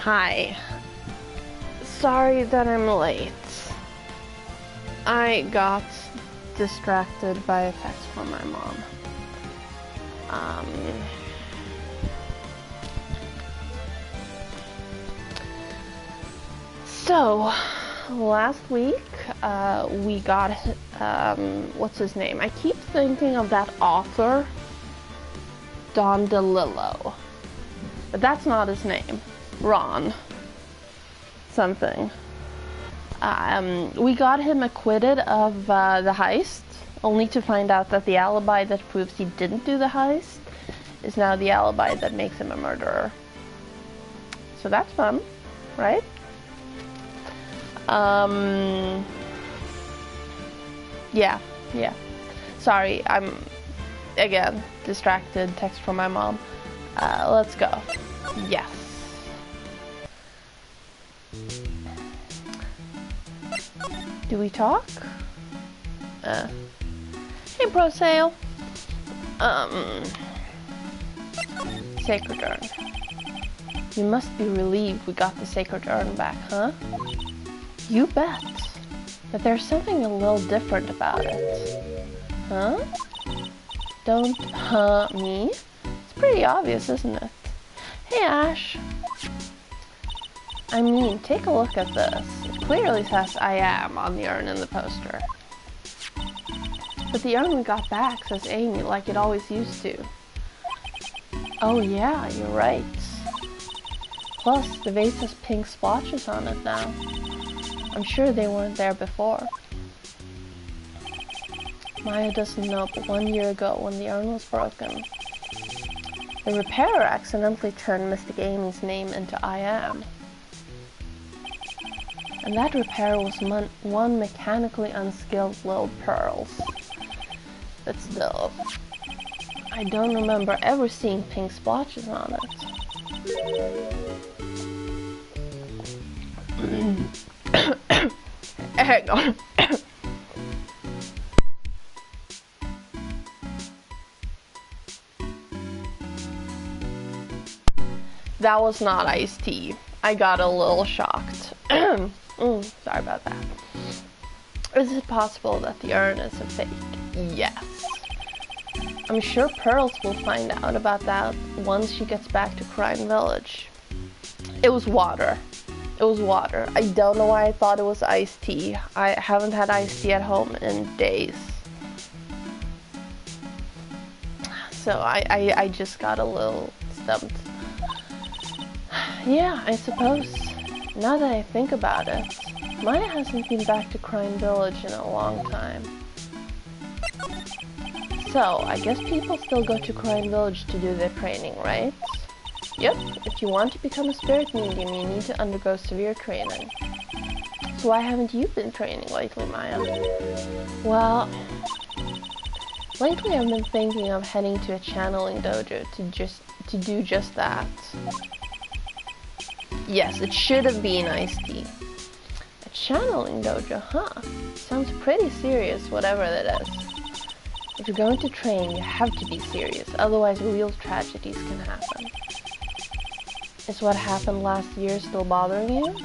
Hi. Sorry that I'm late. I got distracted by a text from my mom. So, last week, we got, what's his name? I keep thinking of that author, Don DeLillo. But that's not his name. Ron. Something. We got him acquitted of the heist, only to find out that the alibi that proves he didn't do the heist is now the alibi that makes him a murderer. So that's fun, right? Yeah. Sorry, I'm, again, distracted. Text from my mom. Let's go. Yes. Do we talk? Hey, Pro Sale. Sacred Urn. You must be relieved we got the Sacred Urn back, huh? You bet. But there's something a little different about it. Huh? Don't me? It's pretty obvious, isn't it? Hey, Ash. I mean, take a look at this. It clearly says I am on the urn in the poster. But the urn we got back says Amy like it always used to. Oh yeah, you're right. Plus, the vase has pink splotches on it now. I'm sure they weren't there before. Maya doesn't know, but 1 year ago when the urn was broken, the repairer accidentally turned Mystic Amy's name into I am. And that repairer was one mechanically unskilled little Pearls. But still, I don't remember ever seeing pink splotches on it. Hang on. That was not iced tea. I got a little shocked. Sorry about that. Is it possible that the urn is a fake? Yes. I'm sure Pearls will find out about that once she gets back to Crime Village. It was water. It was water. I don't know why I thought it was iced tea. I haven't had iced tea at home in days. So I just got a little stumped. Yeah, I suppose. Now that I think about it, Maya hasn't been back to Crime Village in a long time. So, I guess people still go to Crime Village to do their training, right? Yep, if you want to become a spirit medium, you need to undergo severe training. So why haven't you been training lately, Maya? Well, lately I've been thinking of heading to a channeling dojo to do just that. Yes, it should have been iced tea. A channeling dojo, huh? Sounds pretty serious, whatever that is. If you're going to train, you have to be serious, otherwise real tragedies can happen. Is what happened last year still bothering you?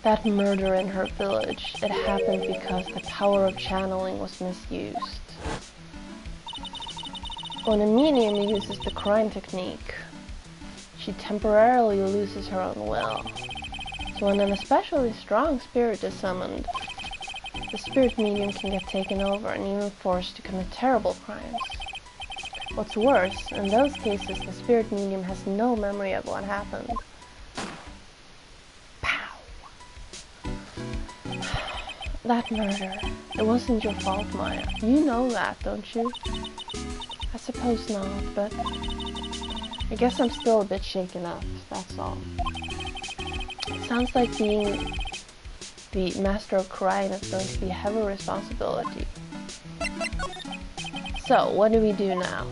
That murder in her village, it happened because the power of channeling was misused. When a medium uses the crime technique, she temporarily loses her own will. So when an especially strong spirit is summoned, the spirit medium can get taken over and even forced to commit terrible crimes. What's worse, in those cases, the spirit medium has no memory of what happened. Pow! That murder, it wasn't your fault, Maya. You know that, don't you? I suppose not, but I guess I'm still a bit shaken up, that's all. It sounds like being the master of crime is going to be a heavy responsibility. So, what do we do now?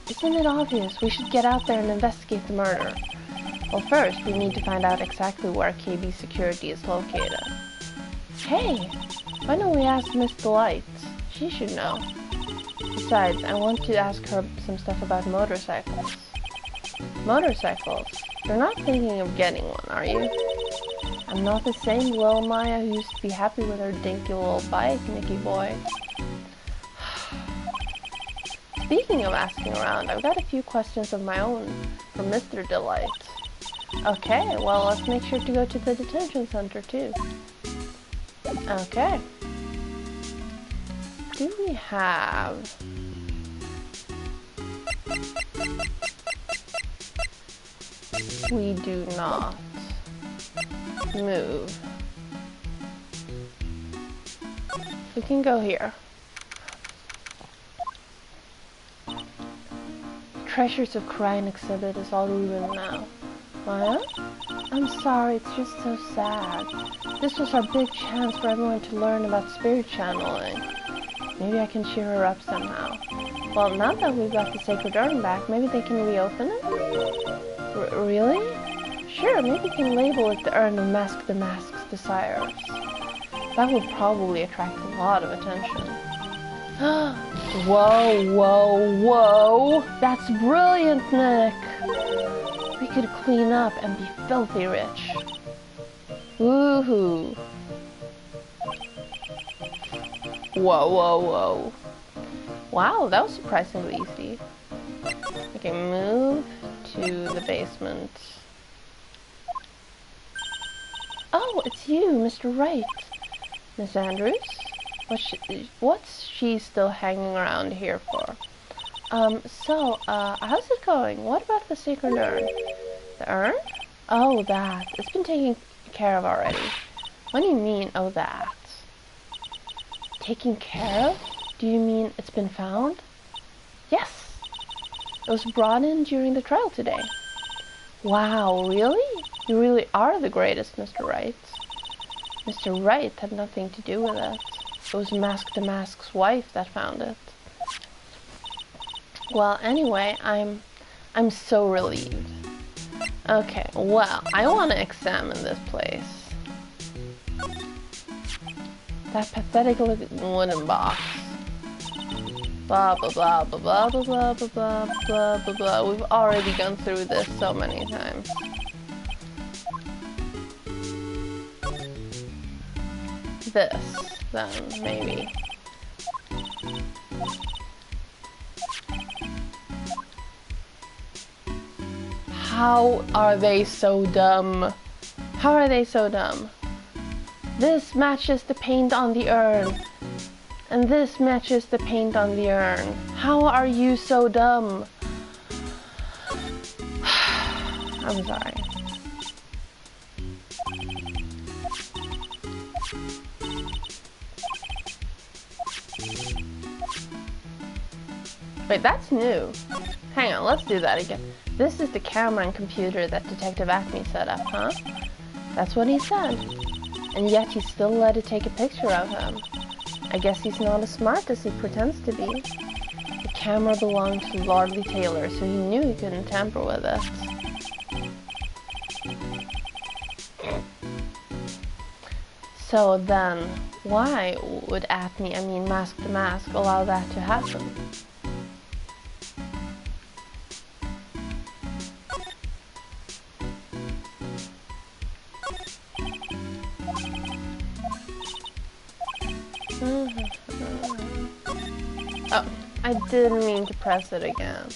Isn't it obvious? We should get out there and investigate the murder. Well, first, we need to find out exactly where KB Security is located. Hey, why don't we ask Miss Delight? She should know. Besides, I want to ask her some stuff about motorcycles. Motorcycles? You're not thinking of getting one, are you? I'm not the same little Maya who used to be happy with her dinky little bike, Nicky boy. Speaking of asking around, I've got a few questions of my own for Mr. Delight. Okay, well, let's make sure to go to the detention center, too. Okay. Do we have... We do not. Move. We can go here. Treasures of Crime exhibit is all ruined now. Maya? I'm sorry, it's just so sad. This was our big chance for everyone to learn about spirit channeling. Maybe I can cheer her up somehow. Well, now that we've got the sacred urn back, maybe they can reopen it? Really? Sure, maybe we can label it the urn of Mask the Mask's desires. That would probably attract a lot of attention. Whoa, whoa, whoa! That's brilliant, Nick! We could clean up and be filthy rich. Woohoo! Whoa, whoa, whoa. Wow, that was surprisingly easy. Okay, move to the basement. Oh, it's you, Mr. Wright. Miss Andrews? What's she still hanging around here for? How's it going? What about the sacred urn? The urn? Oh, that. It's been taken care of already. What do you mean, oh, that? Taken care of? Do you mean it's been found? Yes. It was brought in during the trial today. Wow, really? You really are the greatest, Mr. Wright. Mr. Wright had nothing to do with it. It was Mask the Mask's wife that found it. Well, anyway, I'm so relieved. Okay, well, I want to examine this place. That pathetic looking wooden box. Blah blah blah blah blah blah blah blah blah blah blah blah. We've already gone through this so many times. This, then, maybe. How are they so dumb? How are they so dumb? This matches the paint on the urn. And this matches the paint on the urn. How are you so dumb? I'm sorry. Wait, that's new. Hang on, let's do that again. This is the camera and computer that Detective Acme set up, huh? That's what he said. And yet he still let it take a picture of him. I guess he's not as smart as he pretends to be. The camera belonged to Lordly Taylor, so he knew he couldn't tamper with it. So then, why would Mask the Mask, allow that to happen? Oh, I didn't mean to press it again.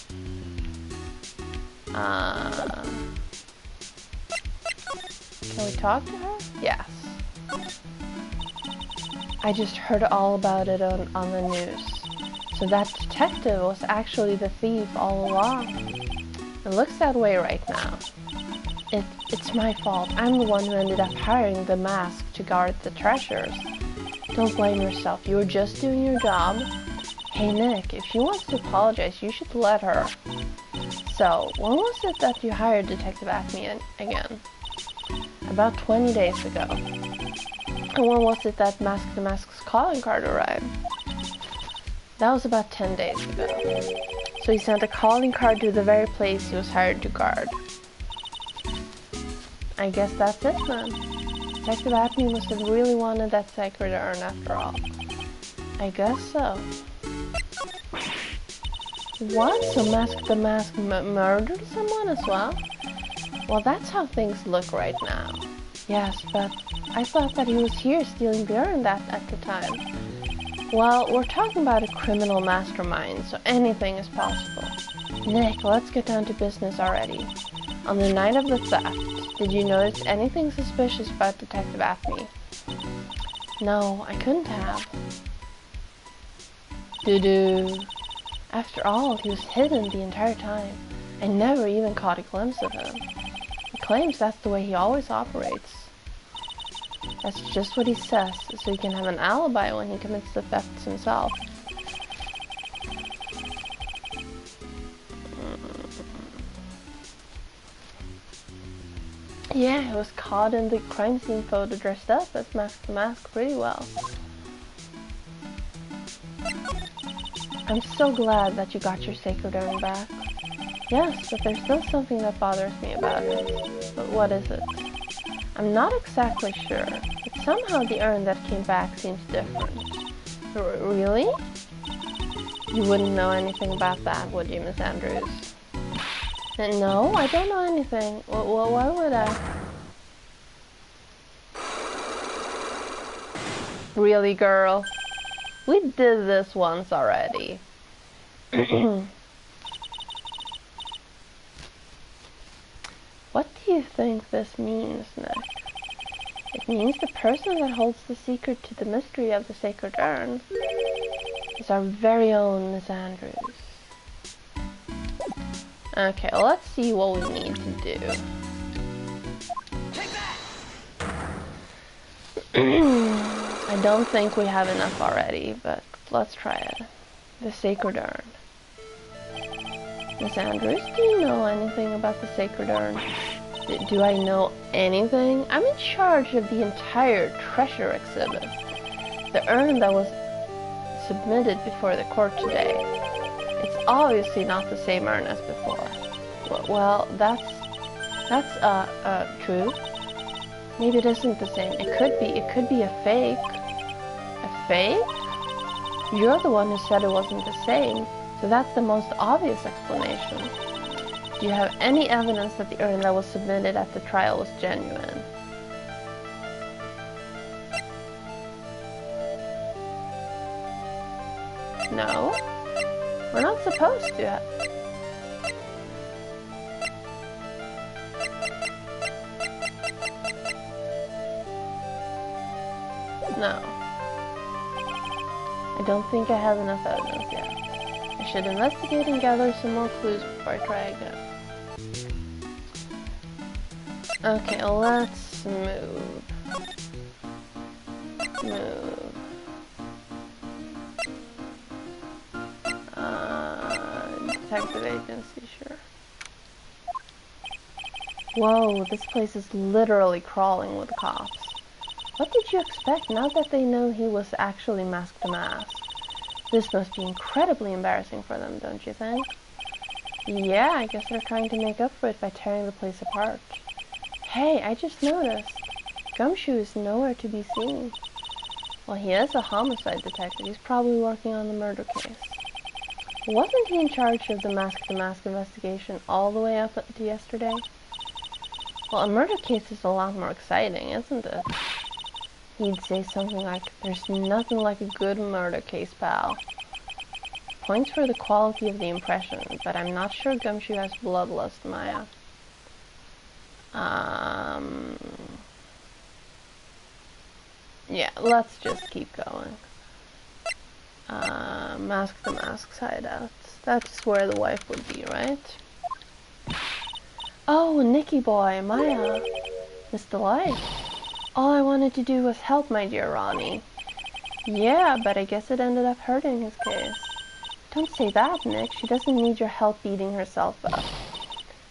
Can we talk to her? Yes. I just heard all about it on the news. So that detective was actually the thief all along. It looks that way right now. It's my fault. I'm the one who ended up hiring the mask to guard the treasures. Don't blame yourself. You were just doing your job. Hey Nick, if she wants to apologize, you should let her. So, when was it that you hired Detective Acme again? About 20 days ago. And when was it that Mask the Mask's calling card arrived? That was about 10 days ago. So he sent a calling card to the very place he was hired to guard. I guess that's it then. Detective Acme must have really wanted that sacred urn after all. I guess so. What? So Mask the Mask murdered someone as well? Well, that's how things look right now. Yes, but I thought that he was here stealing the urn at the time. Well, we're talking about a criminal mastermind, so anything is possible. Nick, let's get down to business already. On the night of the theft, did you notice anything suspicious about Detective Athme? No, I couldn't have. Doo-doo. After all, he was hidden the entire time. I never even caught a glimpse of him. He claims that's the way he always operates. That's just what he says, so he can have an alibi when he commits the thefts himself. Yeah, he was caught in the crime scene photo dressed up as Mask the Mask pretty well. I'm so glad that you got your sacred urn back. Yes, but there's still something that bothers me about it. But what is it? I'm not exactly sure, but somehow the urn that came back seems different. Really? You wouldn't know anything about that, would you, Miss Andrews? No, I don't know anything. Well, why would I? Really, girl? We did this once already. What do you think this means, Nick? It means the person that holds the secret to the mystery of the sacred urn is our very own Miss Andrews. Okay, well, let's see what we need to do. Take that! I don't think we have enough already, but let's try it. The sacred urn. Miss Andrews, do you know anything about the sacred urn? Do I know anything? I'm in charge of the entire treasure exhibit. The urn that was submitted before the court today. It's obviously not the same urn as before. Well, that's true. Maybe it isn't the same. It could be a fake. A fake? You're the one who said it wasn't the same, so that's the most obvious explanation. Do you have any evidence that the urn that was submitted at the trial was genuine? No? We're not supposed to. No. I don't think I have enough evidence yet. I should investigate and gather some more clues before I try again. Okay, let's move. Detective agency, sure. Whoa, this place is literally crawling with cops. What did you expect now that they know he was actually Mask the Mask? This must be incredibly embarrassing for them, don't you think? Yeah, I guess they're trying to make up for it by tearing the place apart. Hey, I just noticed. Gumshoe is nowhere to be seen. Well, he is a homicide detective. He's probably working on the murder case. Wasn't he in charge of the Mask investigation all the way up to yesterday? Well, a murder case is a lot more exciting, isn't it? He'd say something like, "There's nothing like a good murder case, pal." Points for the quality of the impression, but I'm not sure Gumshoe has bloodlust, Maya. Yeah, let's just keep going. Mask the Mask's hideout. That's where the wife would be, right? Oh, Nicky boy, Maya. Mr. Light. All I wanted to do was help my dear Ronnie. Yeah, but I guess it ended up hurting his case. Don't say that, Nick. She doesn't need your help beating herself up.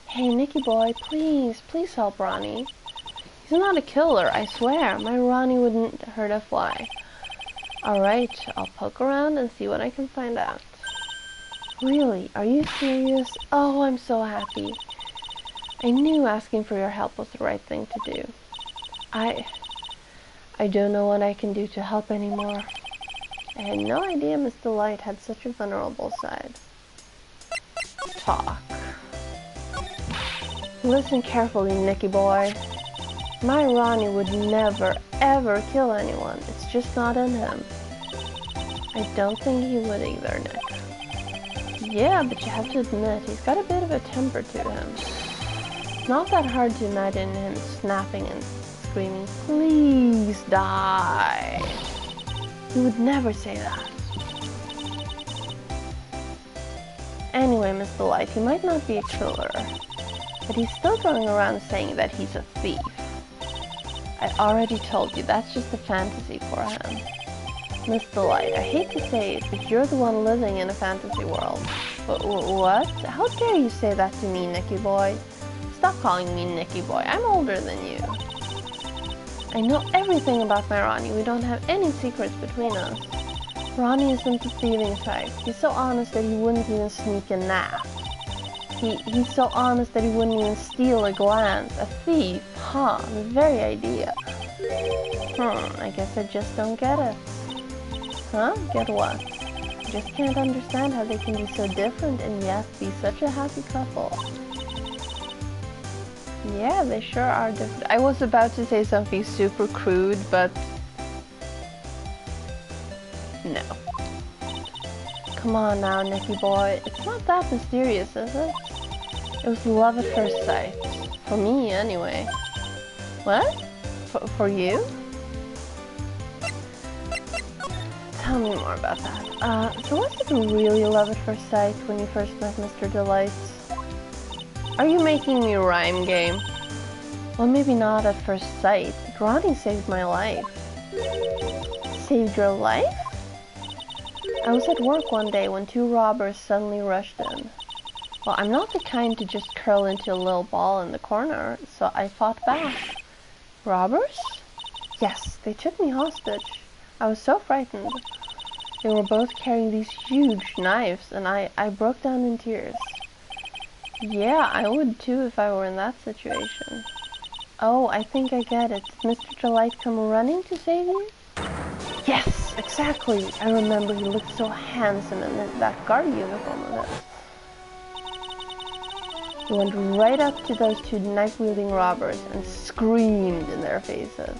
Hey, Nicky boy, please help Ronnie. He's not a killer, I swear. My Ronnie wouldn't hurt a fly. Alright, I'll poke around and see what I can find out. Really? Are you serious? Oh, I'm so happy. I knew asking for your help was the right thing to do. I don't know what I can do to help anymore. I had no idea Mr. Light had such a vulnerable side. talk. Listen carefully, Nicky boy. My Ronnie would never, ever kill anyone. It's just not in him. I don't think he would either, Nick. Yeah, but you have to admit, he's got a bit of a temper to him. It's not that hard to imagine him snapping and screaming, "Please die." He would never say that. Anyway, Mr. Light, he might not be a killer, but he's still going around saying that he's a thief. I already told you, that's just a fantasy for him. Mr. Light, I hate to say it, but you're the one living in a fantasy world. What? How dare you say that to me, Nicky boy? Stop calling me Nicky boy, I'm older than you. I know everything about my Ronnie, we don't have any secrets between us. Ronnie isn't the thieving type. He's so honest that he wouldn't even sneak a nap. He's so honest that he wouldn't even steal a glance. A thief? Huh, the very idea. I guess I just don't get it. Huh? Get what? I just can't understand how they can be so different and yet be such a happy couple. Yeah, they sure are different. I was about to say something super crude, but no. Come on now, Nicky boy. It's not that mysterious, is it? It was love at first sight. For me, anyway. What? For you? Tell me more about that. So was it really love at first sight when you first met Mr. Delight? Are you making me a rhyme game? Well, maybe not at first sight, but Ronnie saved my life. Saved your life? I was at work one day when two robbers suddenly rushed in. Well, I'm not the kind to just curl into a little ball in the corner, so I fought back. Robbers? Yes, they took me hostage. I was so frightened. They were both carrying these huge knives, and I broke down in tears. Yeah, I would too if I were in that situation. Oh, I think I get it. Did Mr. Delight come running to save you? Yes, exactly. I remember he looked so handsome in that guard uniform of his. He went right up to those two knife-wielding robbers and screamed in their faces.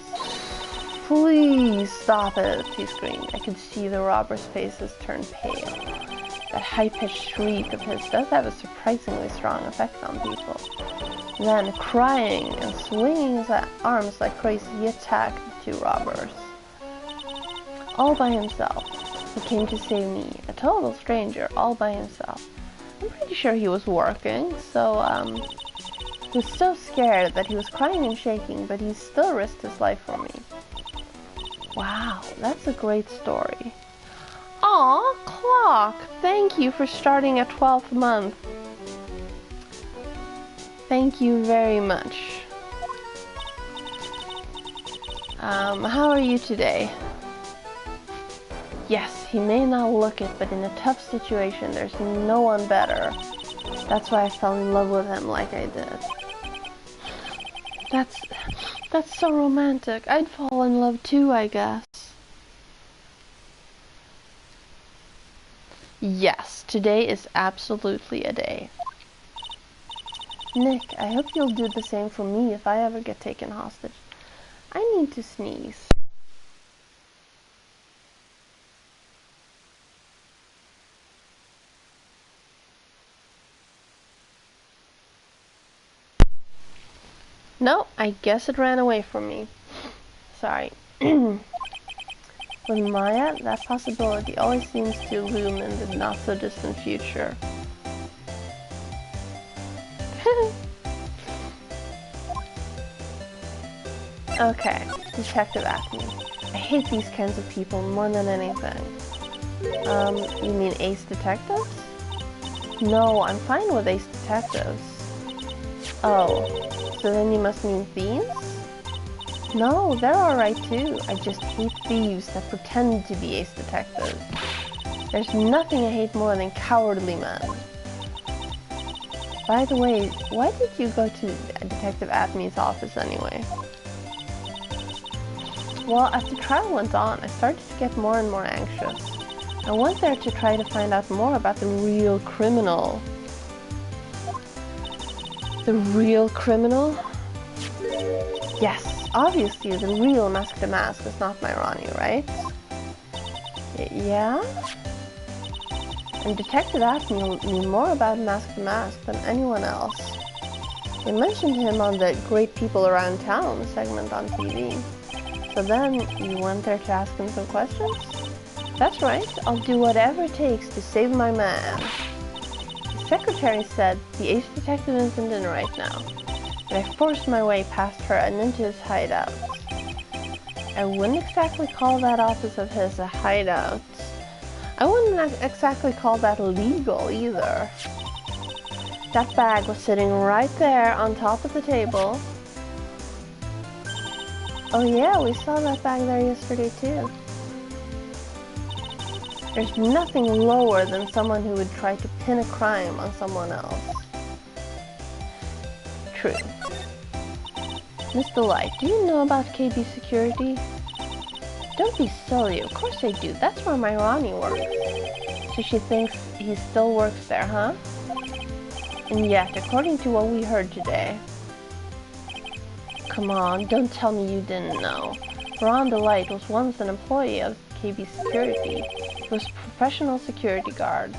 Please stop it, he screamed. I could see the robbers' faces turn pale. That high-pitched shriek of his does have a surprisingly strong effect on people. Then, crying and swinging his arms like crazy, he attacked the two robbers. All by himself. He came to save me, a total stranger, all by himself. I'm pretty sure he was working, so, he was so scared that he was crying and shaking, but he still risked his life for me. Wow, that's a great story. Aw, Clock, thank you for starting at 12th month. Thank you very much. How are you today? Yes, he may not look it, but in a tough situation, there's no one better. That's why I fell in love with him like I did. That's so romantic. I'd fall in love too, I guess. Yes, today is absolutely a day. Nick, I hope you'll do the same for me if I ever get taken hostage. I need to sneeze. No, I guess it ran away from me. Sorry. With Maya, that possibility always seems to loom in the not-so-distant future. Okay, Detective Acme. I hate these kinds of people more than anything. You mean Ace Detectives? No, I'm fine with Ace Detectives. Oh, so then you must mean thieves? No, they're alright too. I just hate thieves that pretend to be Ace Detectives. There's nothing I hate more than cowardly men. By the way, why did you go to Detective Acme's office anyway? Well, as the trial went on, I started to get more and more anxious. I went there to try to find out more about the real criminal. The real criminal? Yes, obviously the real Mask the Mask is not my Ronnie, right? Yeah? And Detective Atom knew more about Mask the Mask than anyone else. They mentioned him on the Great People Around Town segment on TV. So then, you went there to ask him some questions? That's right, I'll do whatever it takes to save my man. The secretary said the ace detective isn't in right now, but I forced my way past her and into his hideout. I wouldn't exactly call that office of his a hideout. I wouldn't exactly call that legal either. That bag was sitting right there on top of the table. Oh yeah, we saw that bag there yesterday too. There's nothing lower than someone who would try to pin a crime on someone else. True. Mr. Light, do you know about KB Security? Don't be silly, of course I do. That's where my Ronnie works. So she thinks he still works there, huh? And yet, according to what we heard today... Come on, don't tell me you didn't know. Ron the Light was once an employee of KB Security. He was a professional security guard.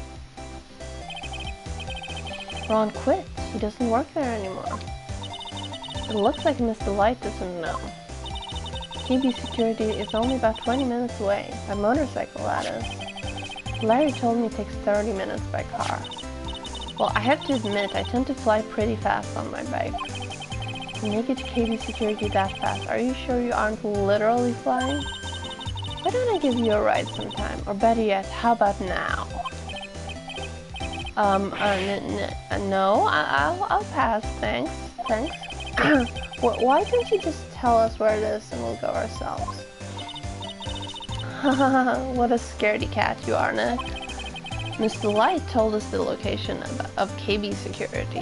Ron quit. He doesn't work there anymore. It looks like Mr. Light doesn't know. KB Security is only about 20 minutes away, by motorcycle that is. Larry told me it takes 30 minutes by car. Well, I have to admit, I tend to fly pretty fast on my bike. To make it to KB Security that fast, are you sure you aren't literally flying? Why don't I give you a ride sometime? Or better yet, how about now? No, I'll pass, thanks. Why don't you just tell us where it is and we'll go ourselves? What a scaredy cat you are, Nick. Mr. Light told us the location of KB Security.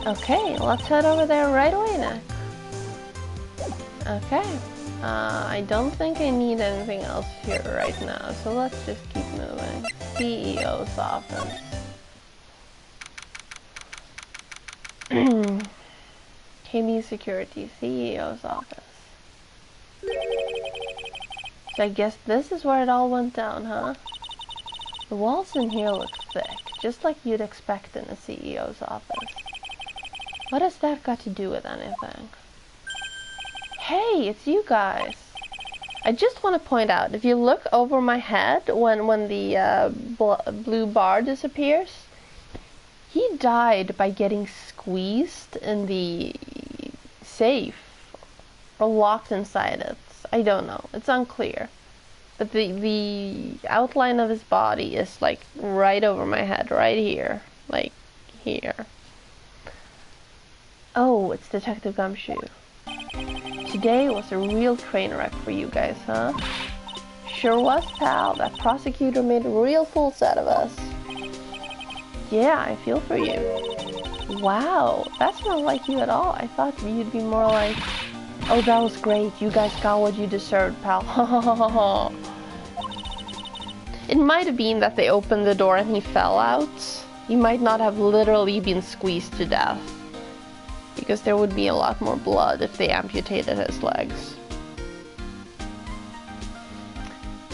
Okay, let's head over there right away, Nick. Okay. I don't think I need anything else here right now, so let's just keep moving. CEO's office. KB Security, CEO's office. So I guess this is where it all went down, huh? The walls in here look thick, just like you'd expect in a CEO's office. What has that got to do with anything? Hey, it's you guys. I just want to point out, if you look over my head when the blue bar disappears, he died by getting squeezed in the safe or locked inside it. I don't know. It's unclear. But the outline of his body is like right over my head, right here. Like here. Oh, it's Detective Gumshoe. Today was a real train wreck for you guys, huh? Sure was, pal. That prosecutor made a real fool's out of us. Yeah, I feel for you. Wow, that's not like you at all. I thought you'd be more like, oh, that was great. You guys got what you deserved, pal. It might have been that they opened the door and he fell out. He might not have literally been squeezed to death, because there would be a lot more blood if they amputated his legs.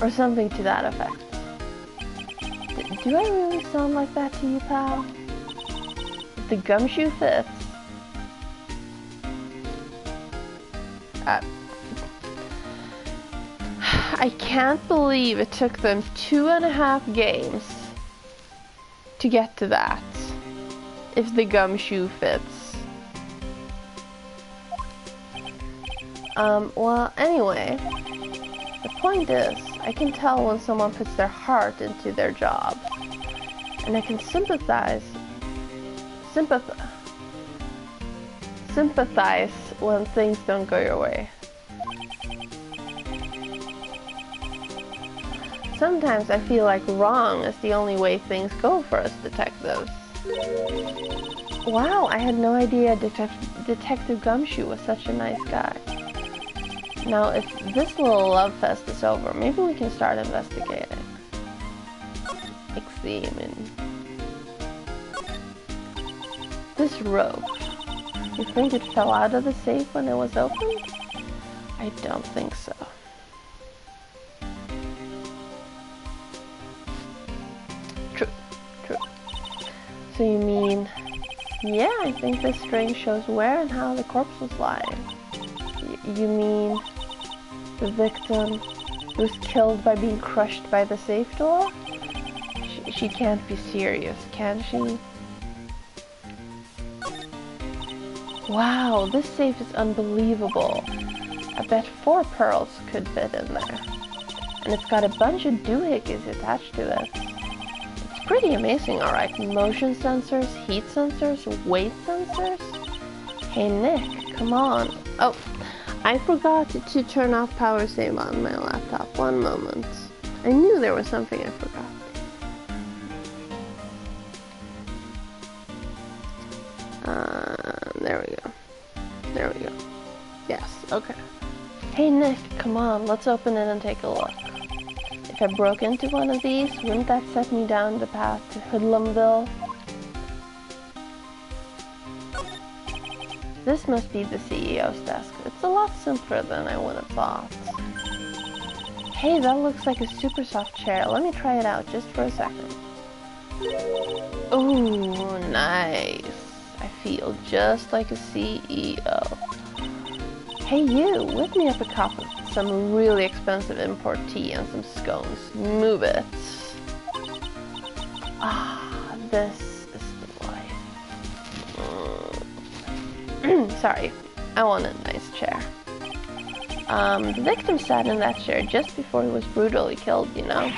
Or something to that effect. Do I really sound like that to you, pal? The gumshoe fits. I can't believe it took them 2.5 games to get to that. If the gumshoe fits. Well, anyway, the point is, I can tell when someone puts their heart into their job. And I can sympathize when things don't go your way. Sometimes I feel like wrong is the only way things go for us detectives. Wow, I had no idea Detective Gumshoe was such a nice guy. Now, if this little love fest is over, maybe we can start investigating. Examine. This rope. You think it fell out of the safe when it was opened? I don't think so. True. So you mean... Yeah, I think this string shows where and how the corpse was lying. You mean... the victim was killed by being crushed by the safe door? She can't be serious, can she? Wow, this safe is unbelievable. I bet 4 pearls could fit in there. And it's got a bunch of doohickeys attached to it. It's pretty amazing, alright. Motion sensors, heat sensors, weight sensors. Hey Nick, come on. Oh, I forgot to turn off power save on my laptop. One moment. I knew there was something I forgot. There we go. There we go. Yes, okay. Hey Nick, come on, let's open it and take a look. If I broke into one of these, wouldn't that set me down the path to Hoodlumville? This must be the CEO's desk. It's a lot simpler than I would have thought. Hey, that looks like a super soft chair. Let me try it out just for a second. Ooh, nice. I feel just like a CEO. Hey you, whip me up a cup of some really expensive import tea and some scones. Move it. Ah, this is the life. Sorry, I want a nice chair. The victim sat in that chair just before he was brutally killed, you know?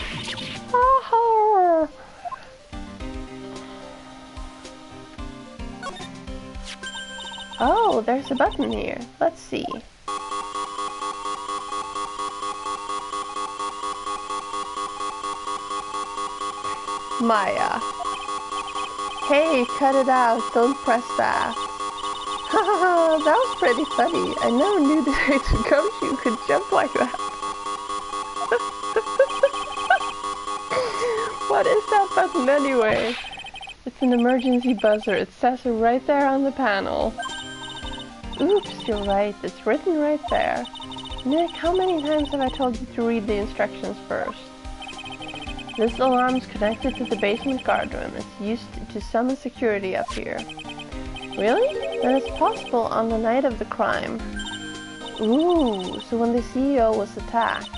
Oh, there's a button here. Let's see. Maya. Hey, cut it out. Don't press that. Haha, that was pretty funny. I never knew that Gumshoe could jump like that. What is that button anyway? It's an emergency buzzer. It says it right there on the panel. Oops, you're right. It's written right there. Nick, how many times have I told you to read the instructions first? This alarm is connected to the basement guard room. It's used to summon security up here. Really? Then it's possible on the night of the crime. Ooh, so when the CEO was attacked,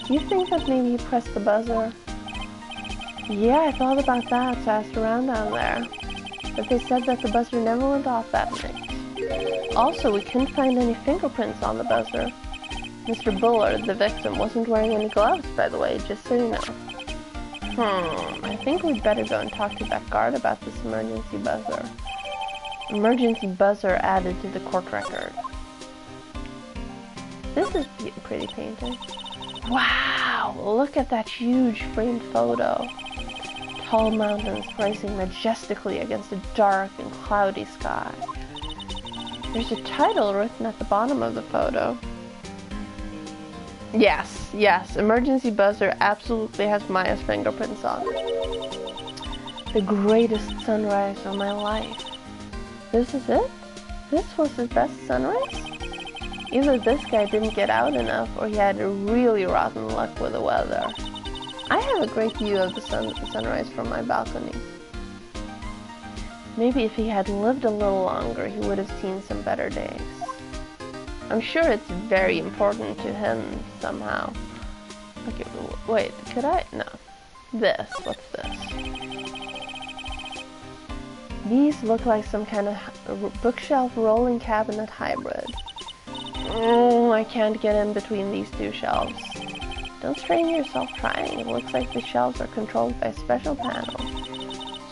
do you think that maybe he pressed the buzzer? Yeah, I thought about that, so I asked around down there. But they said that the buzzer never went off that night. Also, we couldn't find any fingerprints on the buzzer. Mr. Bullard, the victim, wasn't wearing any gloves, by the way, just so you know. I think we'd better go and talk to that guard about this emergency buzzer. Emergency buzzer added to the court record. This is a pretty painting. Wow, look at that huge framed photo. Tall mountains rising majestically against a dark and cloudy sky. There's a title written at the bottom of the photo. Yes, emergency buzzer absolutely has Maya's fingerprints on it. The greatest sunrise of my life. This is it? This was his best sunrise? Either this guy didn't get out enough or he had a really rotten luck with the weather. I have a great view of the sunrise from my balcony. Maybe if he had lived a little longer, he would have seen some better days. I'm sure it's very important to him somehow. Okay, wait, could I? No. This, what's this? These look like some kind of bookshelf rolling cabinet hybrid. Oh, I can't get in between these two shelves. Don't strain yourself trying. It looks like the shelves are controlled by a special panel.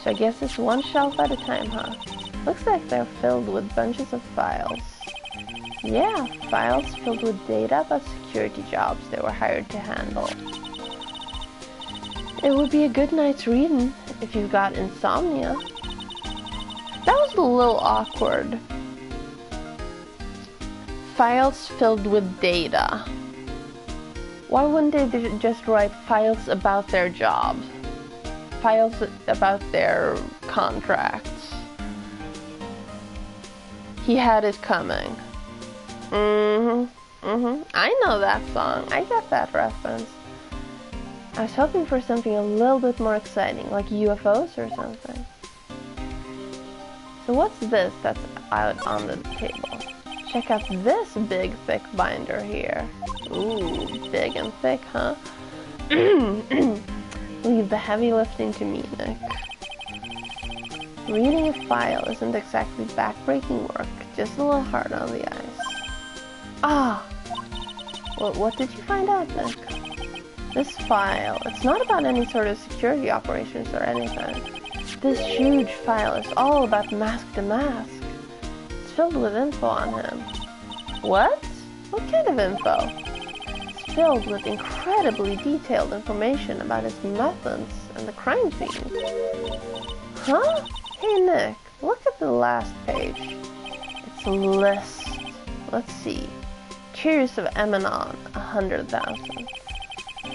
So I guess it's one shelf at a time, huh? Looks like they're filled with bunches of files. Yeah, files filled with data about security jobs they were hired to handle. It would be a good night's reading if you've got insomnia. That was a little awkward. Files filled with data. Why wouldn't they just write files about their jobs? Files about their contracts. He had it coming. I know that song. I get that reference. I was hoping for something a little bit more exciting, like UFOs or something. So what's this that's out on the table? Check out this big, thick binder here. Ooh, big and thick, huh? Leave the heavy lifting to me, Nick. Reading a file isn't exactly back-breaking work, just a little hard on the eyes. Ah! Well, what did you find out, Nick? This file, it's not about any sort of security operations or anything. This huge file is all about Mask to Mask. It's filled with info on him. What? What kind of info? It's filled with incredibly detailed information about his methods and the crime scenes. Huh? Hey Nick, look at the last page. It's a list. Let's see. Curious of Emanon, 100,000.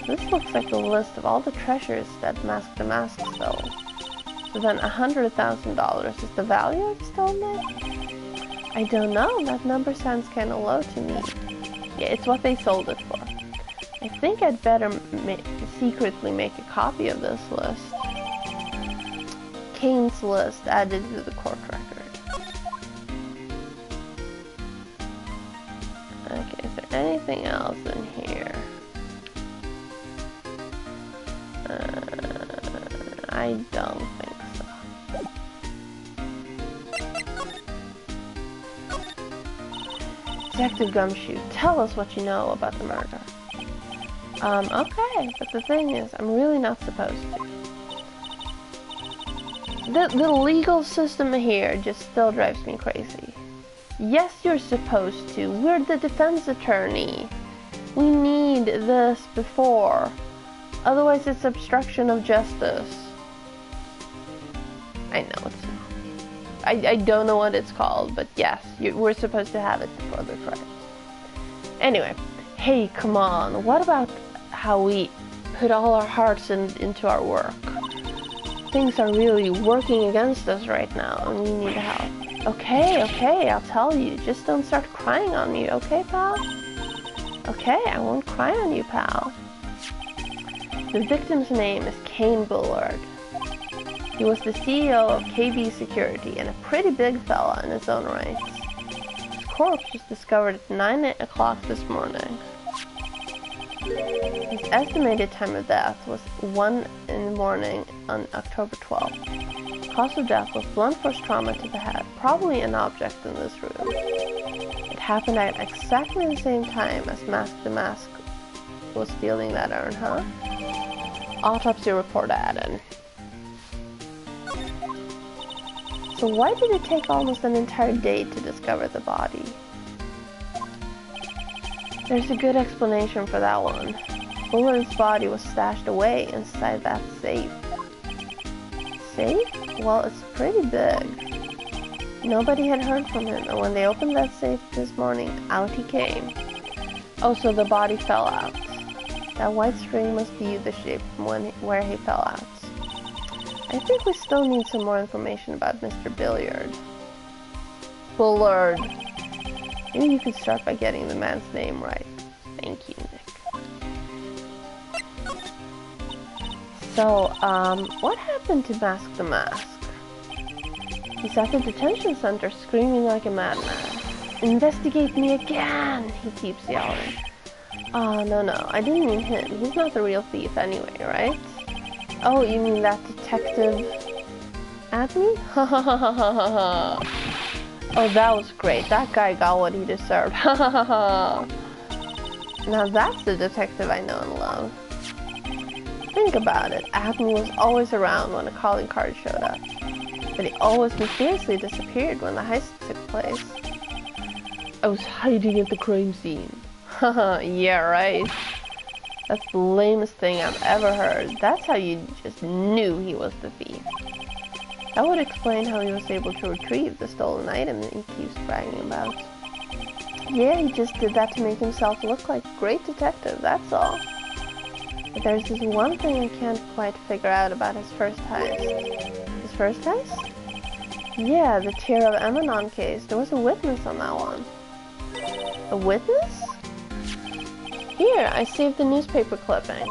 This looks like a list of all the treasures that Mask to Mask stole. So then $100,000 is the value of stolen Nick? I don't know, that number sounds kinda low to me. Yeah, it's what they sold it for. I think I'd better secretly make a copy of this list. Kane's list added to the court record. Okay, is there anything else in here? I don't think so. Detective Gumshoe, tell us what you know about the murder. Okay, but the thing is, I'm really not supposed to. The legal system here just still drives me crazy. Yes, you're supposed to. We're the defense attorney. We need this before. Otherwise, it's obstruction of justice. I know it's not. I don't know what it's called, but yes, we're supposed to have it before the trial. Anyway, hey, come on. What about how we put all our hearts into our work? Things are really working against us right now, and we need help. Okay, I'll tell you. Just don't start crying on me, okay, pal? Okay, I won't cry on you, pal. The victim's name is Kane Bullard. He was the CEO of KB Security and a pretty big fella in his own right. His corpse was discovered at 9 o'clock this morning. His estimated time of death was 1 in the morning on October 12th. Cause of death was blunt force trauma to the head, probably an object in this room. It happened at exactly the same time as Mask to Mask was stealing that urn, huh? Autopsy report added. So why did it take almost an entire day to discover the body? There's a good explanation for that one. Bullard's body was stashed away inside that safe. Safe? Well, it's pretty big. Nobody had heard from him, and when they opened that safe this morning, out he came. Oh, so the body fell out. That white string must be the shape from where he fell out. I think we still need some more information about Mr. Bullard. Maybe you could start by getting the man's name right. Thank you, Nick. So, what happened to Mask to Mask? He's at the detention center screaming like a madman. Investigate me again, he keeps yelling. Oh, no, I didn't mean him. He's not the real thief anyway, right? Oh, you mean that detective at me? Ha ha ha ha ha ha. Oh, that was great. That guy got what he deserved. Ha ha ha ha. Now that's the detective I know and love. Think about it. Adney was always around when a calling card showed up. But he always mysteriously disappeared when the heist took place. I was hiding at the crime scene. Haha, yeah, right. That's the lamest thing I've ever heard. That's how you just knew he was the thief. That would explain how he was able to retrieve the stolen item that he keeps bragging about. Yeah, he just did that to make himself look like a great detective, that's all. But there's this one thing I can't quite figure out about his first heist. His first heist? Yeah, the Tear of Emanon case. There was a witness on that one. A witness? Here, I saved the newspaper clipping.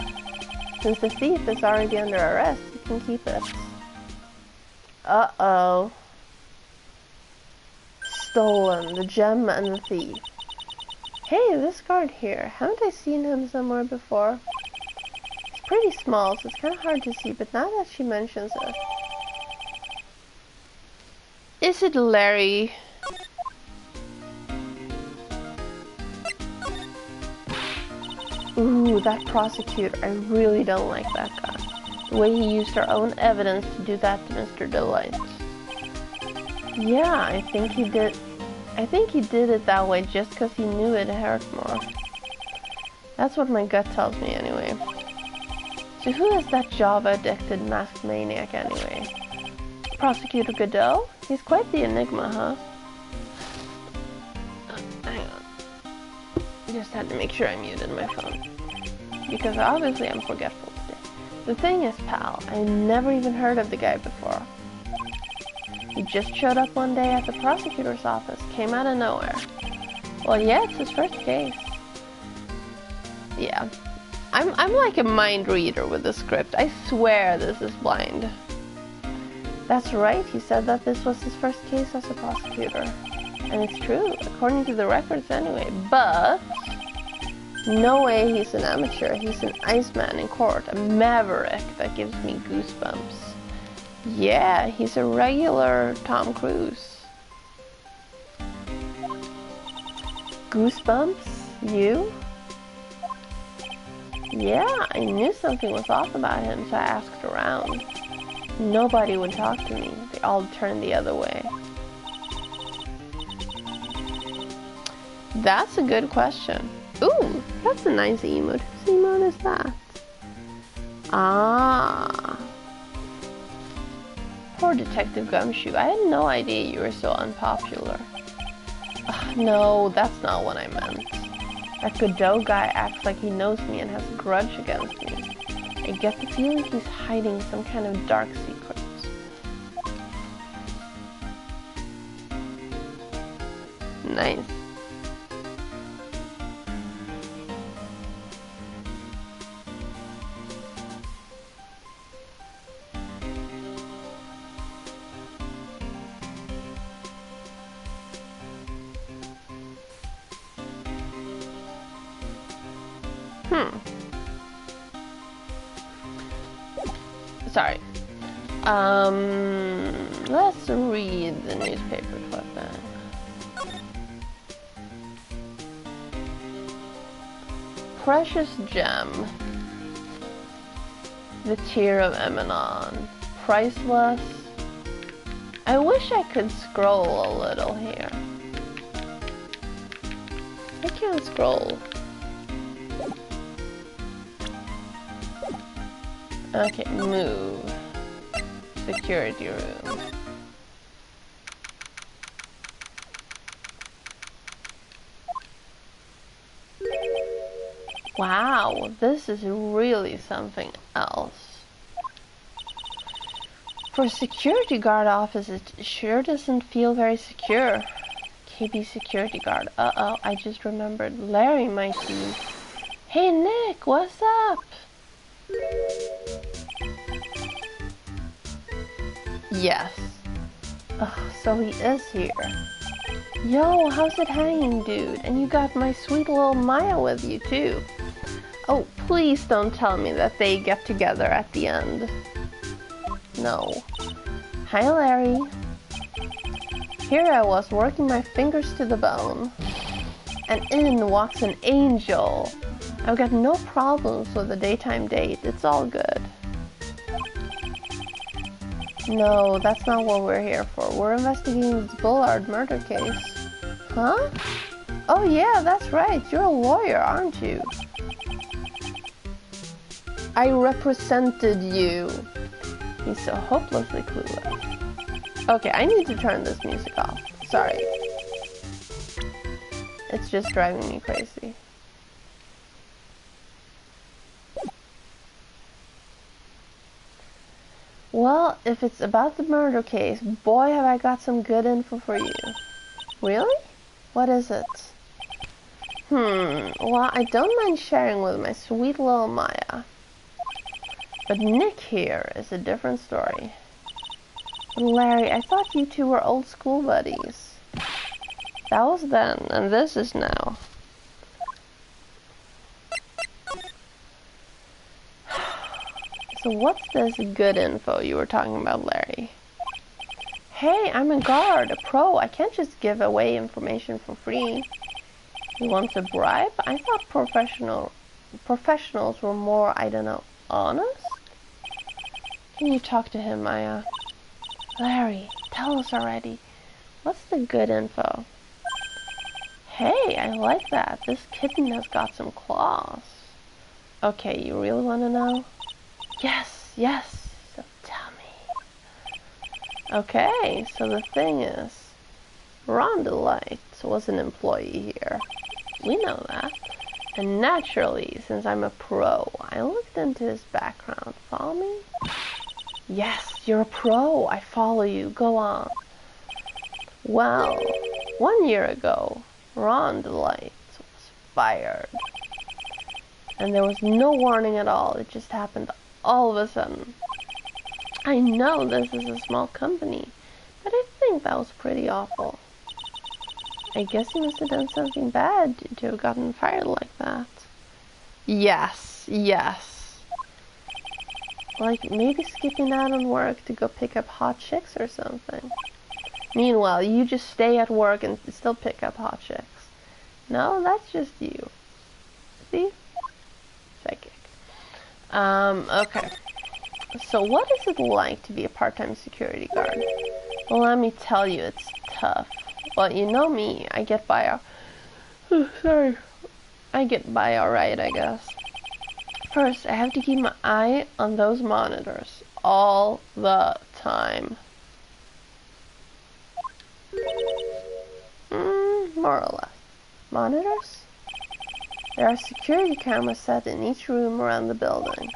Since the thief is already under arrest, you can keep it. Uh-oh. Stolen, the gem and the thief. Hey, this guard here. Haven't I seen him somewhere before? He's pretty small, so it's kind of hard to see, but now that she mentions it. Is it Larry? Ooh, that prosecutor. I really don't like that guy. The way he used her own evidence to do that to Mr. Delight. Yeah, I think he did it that way just because he knew it hurt more. That's what my gut tells me anyway. So who is that Java-addicted masked maniac anyway? Prosecutor Godot? He's quite the enigma, huh? Hang on. Just had to make sure I muted my phone. Because obviously I'm forgetful today. The thing is, pal, I never even heard of the guy before. He just showed up one day at the prosecutor's office, came out of nowhere. Well, yeah, it's his first case. Yeah. I'm like a mind reader with the script. I swear this is blind. That's right, he said that this was his first case as a prosecutor. And it's true, according to the records anyway. But no way he's an amateur. He's an Iceman in court, a maverick that gives me goosebumps. Yeah, he's a regular Tom Cruise. Goosebumps? You? Yeah, I knew something was off about him, so I asked around. Nobody would talk to me. They all turned the other way. That's a good question. Ooh, that's a nice emote. Whose emote is that? Ah. Poor Detective Gumshoe. I had no idea you were so unpopular. No, that's not what I meant. That Godot guy acts like he knows me and has a grudge against me. I get the feeling he's hiding some kind of dark secrets. Nice. Sorry. Let's read the newspaper clip then. Precious gem. The Tear of Emanon. Priceless. I wish I could scroll a little here. I can't scroll. Okay, move. Security room. Wow, this is really something else. For a security guard office, it sure doesn't feel very secure. KB security guard. Uh-oh, I just remembered. Larry might be. Hey Nick, what's up? Yes. Oh, so he is here. Yo, how's it hanging, dude? And you got my sweet little Maya with you, too. Oh, please don't tell me that they get together at the end. No. Hi, Larry. Here I was, working my fingers to the bone. And in walks an angel. I've got no problems with a daytime date. It's all good. No, that's not what we're here for. We're investigating this Bullard murder case. Huh? Oh yeah, that's right. You're a lawyer, aren't you? I represented you. He's so hopelessly clueless. Okay, I need to turn this music off. Sorry. It's just driving me crazy. Well, if it's about the murder case, boy have I got some good info for you. Really? What is it? Well, I don't mind sharing with my sweet little Maya. But Nick here is a different story. Larry, I thought you two were old school buddies. That was then, and this is now. So what's this good info you were talking about, Larry? Hey, I'm a guard, a pro. I can't just give away information for free. You want a bribe? I thought professionals were more, I don't know, honest? Can you talk to him, Maya? Larry, tell us already. What's the good info? Hey, I like that. This kitten has got some claws. Okay, you really want to know? Yes, yes. So tell me. Okay, so the thing is, Ron Delight was an employee here. We know that. And naturally, since I'm a pro, I looked into his background. Follow me? Yes, you're a pro. I follow you. Go on. Well, 1 year ago, Ron Delight was fired. And there was no warning at all. It just happened all of a sudden. I know this is a small company, but I think that was pretty awful. I guess he must have done something bad to have gotten fired like that. Yes, yes. Like maybe skipping out on work to go pick up hot chicks or something. Meanwhile, you just stay at work and still pick up hot chicks. No, that's just you. See? Psychic. Okay. So what is it like to be a part-time security guard? Well, let me tell you, it's tough. Well, you know me, I get by I get by alright, I guess. First, I have to keep my eye on those monitors all the time. More or less. Monitors? There are security cameras set in each room around the building.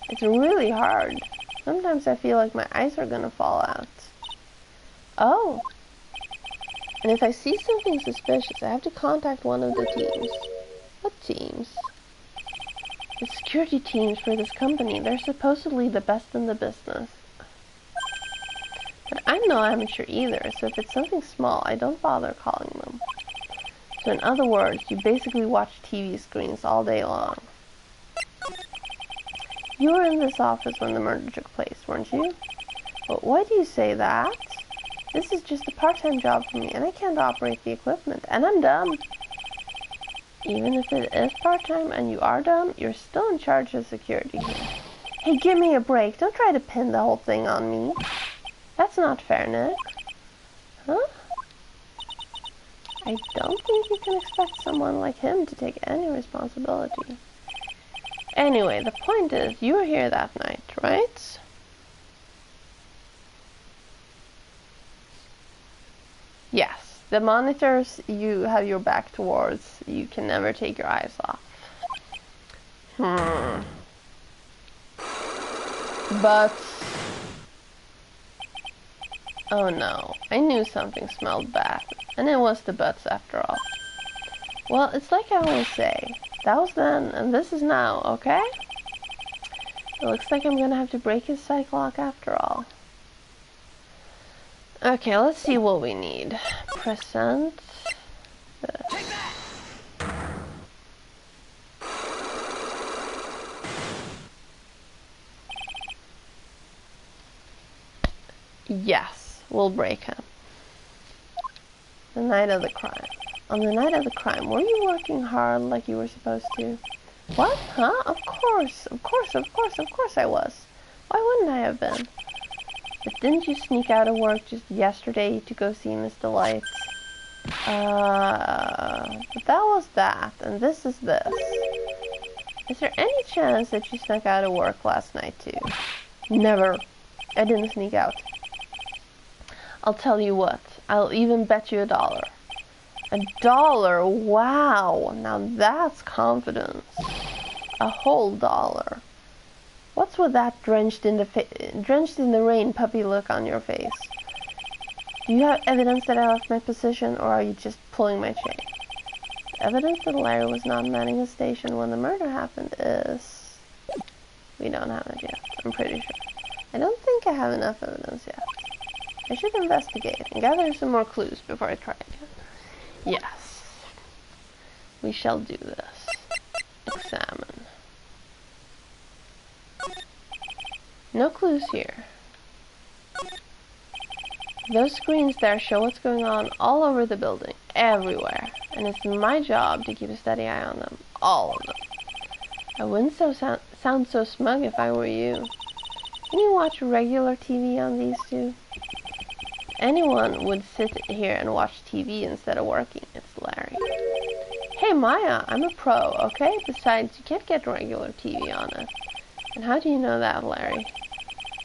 It's really hard. Sometimes I feel like my eyes are gonna fall out. Oh. And if I see something suspicious, I have to contact one of the teams. What teams? The security teams for this company. They're supposedly the best in the business. But I'm no amateur either, so if it's something small, I don't bother calling them. So in other words, you basically watch TV screens all day long. You were in this office when the murder took place, weren't you? But why do you say that? This is just a part-time job for me, and I can't operate the equipment, and I'm dumb. Even if it is part-time and you are dumb, you're still in charge of security. Hey, give me a break. Don't try to pin the whole thing on me. That's not fair, Nick. Huh? I don't think you can expect someone like him to take any responsibility. Anyway, the point is, you were here that night, right? Yes, the monitors you have your back towards, you can never take your eyes off. But, oh no, I knew something smelled bad, and it was the butts after all. Well, it's like I always say, that was then, and this is now, okay? It looks like I'm gonna have to break his psych lock after all. Okay, let's see what we need. Present. This. Yes, we'll break him. The night of the crime. On the night of the crime, were you working hard like you were supposed to? What? Huh? Of course I was. Why wouldn't I have been? But didn't you sneak out of work just yesterday to go see Miss Delight? But that was that, and this is this. Is there any chance that you snuck out of work last night too? Never. I didn't sneak out. I'll tell you what, I'll even bet you $1. $1? Wow, now that's confidence. A whole dollar. What's with that drenched in the rain puppy look on your face? Do you have evidence that I left my position, or are you just pulling my chain? Evidence that Larry was not manning a station when the murder happened is... We don't have it yet, I'm pretty sure. I don't think I have enough evidence yet. I should investigate and gather some more clues before I try again. Yes. We shall do this. Examine. No clues here. Those screens there show what's going on all over the building, everywhere. And it's my job to keep a steady eye on them, all of them. I wouldn't sound so smug if I were you. Can you watch regular TV on these two? Anyone would sit here and watch TV instead of working. It's Larry. Hey Maya, I'm a pro, okay? Besides, you can't get regular TV on it. And how do you know that, Larry?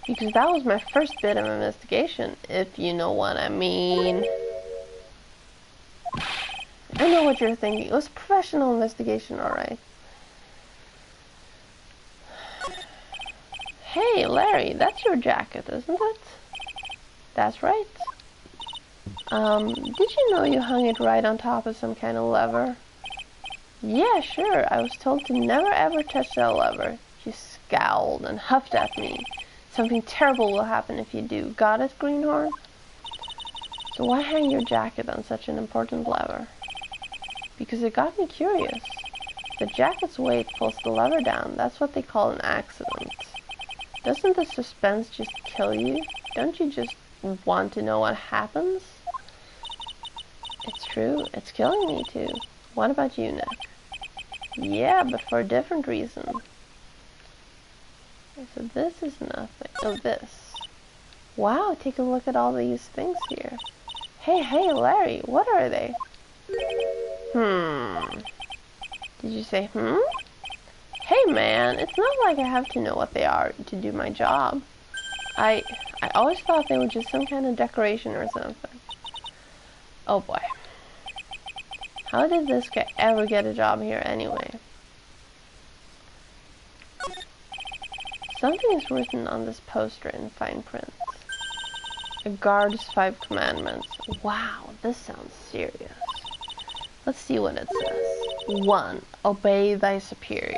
Because that was my first bit of investigation, if you know what I mean. I know what you're thinking. It was a professional investigation, alright. Hey, Larry, that's your jacket, isn't it? That's right. Did you know you hung it right on top of some kind of lever? Yeah, sure. I was told to never ever touch that lever. She scowled and huffed at me. Something terrible will happen if you do. Got it, Greenhorn? So why hang your jacket on such an important lever? Because it got me curious. The jacket's weight pulls the lever down. That's what they call an accident. Doesn't the suspense just kill you? Don't you just want to know what happens? It's true. It's killing me too. What about you, Nick? Yeah, but for a different reason. So this is nothing. Oh, this. Wow, take a look at all these things here. Hey, Larry, what are they? Did you say, Hey, man, it's not like I have to know what they are to do my job. I always thought they were just some kind of decoration or something. Oh, boy. How did this guy ever get a job here anyway? Something is written on this poster in fine print. A guard's 5 commandments. Wow, this sounds serious. Let's see what it says. 1. Obey thy superior.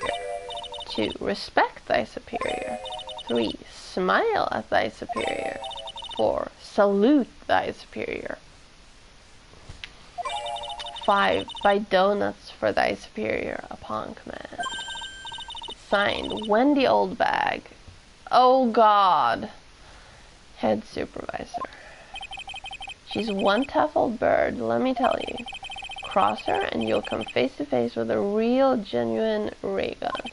2. Respect thy superior. 3. Smile at thy superior. 4. Salute thy superior. 5. Buy donuts for thy superior upon command. Signed, Wendy Oldbag. Oh God. Head supervisor. She's one tough old bird, let me tell you. Cross her and you'll come face to face with a real, genuine ray gun.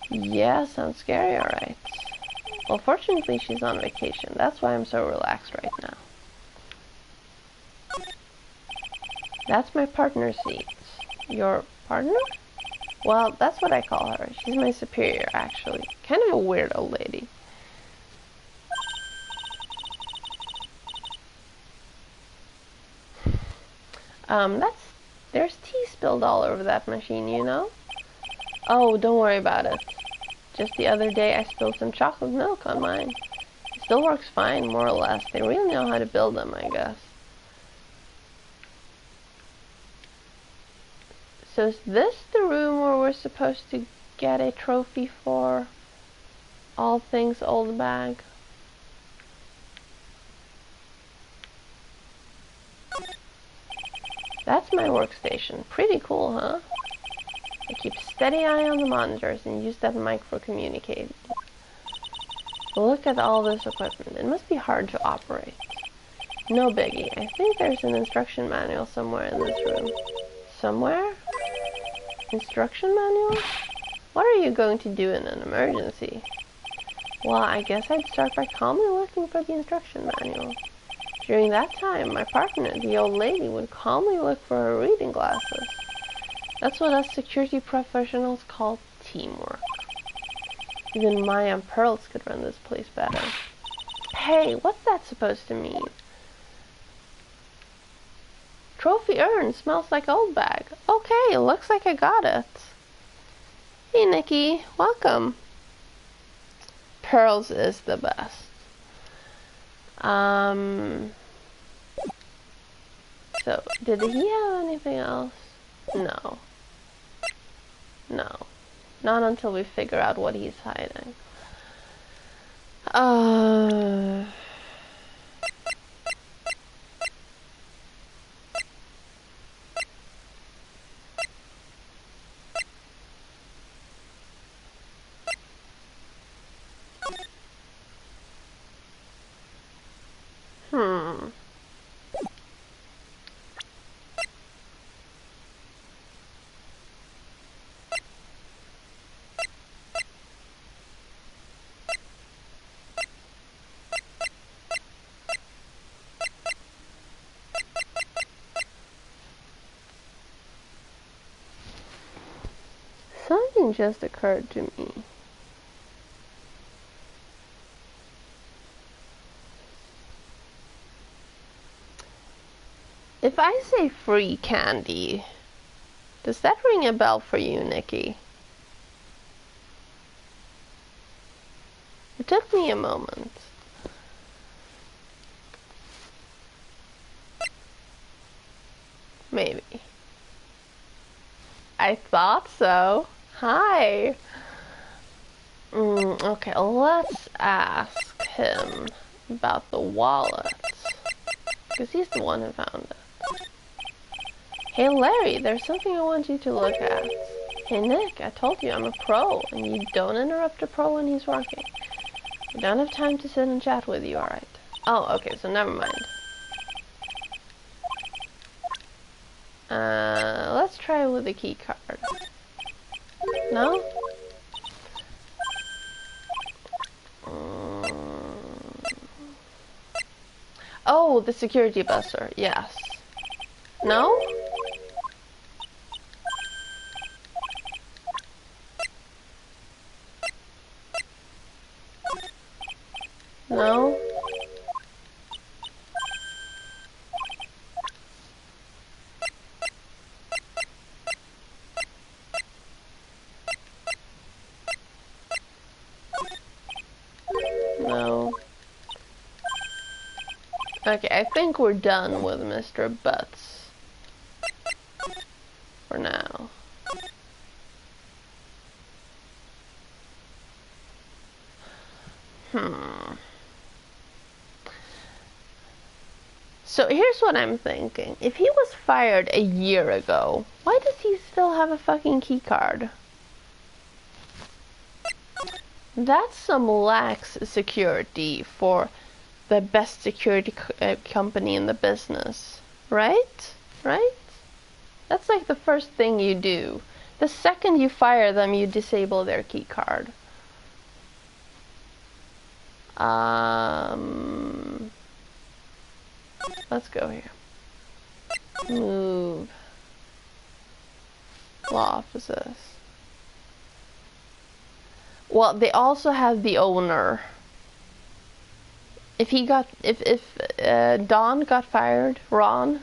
Yeah, sounds scary, alright. Well, fortunately she's on vacation. That's why I'm so relaxed right now. That's my partner seat. Your partner? Well, that's what I call her. She's my superior, actually. Kind of a weird old lady. There's tea spilled all over that machine, you know? Oh, don't worry about it. Just the other day I spilled some chocolate milk on mine. It still works fine, more or less. They really know how to build them, I guess. So is this the room where we're supposed to get a trophy for all things old bag? That's my workstation. Pretty cool, huh? I keep steady eye on the monitors and use that mic for communicating. Look at all this equipment. It must be hard to operate. No biggie. I think there's an instruction manual somewhere in this room. Somewhere? Instruction manual? What are you going to do in an emergency? Well, I guess I'd start by calmly looking for the instruction manual. During that time, my partner, the old lady, would calmly look for her reading glasses. That's what us security professionals call teamwork. Even Maya and Pearls could run this place better. Hey, what's that supposed to mean? Trophy urn smells like old bag. Okay, looks like I got it. Hey, Nikki, welcome. Pearls is the best. So, did he have anything else? No. No. Not until we figure out what he's hiding. Something just occurred to me. If I say free candy, does that ring a bell for you, Nikki? It took me a moment. Maybe. I thought so. Hi. Okay, let's ask him about the wallet. Because he's the one who found it. Hey Larry, there's something I want you to look at. Hey Nick, I told you I'm a pro, and you don't interrupt a pro when he's working. I don't have time to sit and chat with you, alright? Oh, okay, so never mind. Let's try with the key card. No? Oh, the security buzzer, yes. No? No? No. Okay, I think we're done with Mr. Butts. For now. So here's what I'm thinking. If he was fired a year ago, why does he still have a fucking key card? That's some lax security for the best security company in the business. Right? Right? That's like the first thing you do. The second you fire them, you disable their key card. Let's go here. Move. Law offices. Well, they also have the owner. If Don got fired, Ron,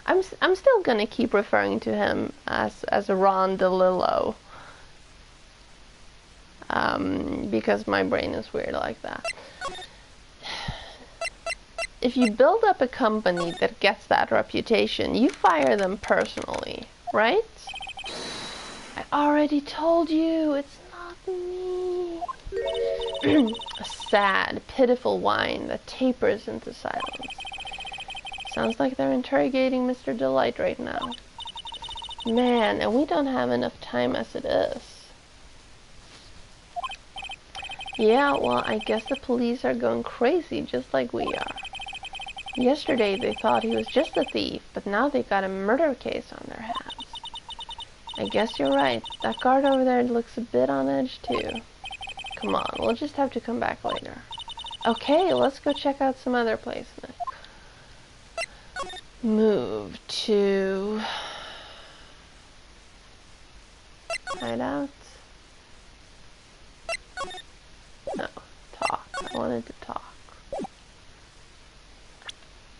I'm still gonna keep referring to him as Ron DeLillo. Because my brain is weird like that. If you build up a company that gets that reputation, you fire them personally, right? I already told you, it's not me. A sad, pitiful whine that tapers into silence. Sounds like they're interrogating Mr. Delight right now. Man, and we don't have enough time as it is. Yeah, well, I guess the police are going crazy just like we are. Yesterday they thought he was just a thief, but now they got a murder case on their hands. I guess you're right. That guard over there looks a bit on edge too. Come on, we'll just have to come back later. Okay, let's go check out some other place then. Move to hideout. No, talk. I wanted to talk.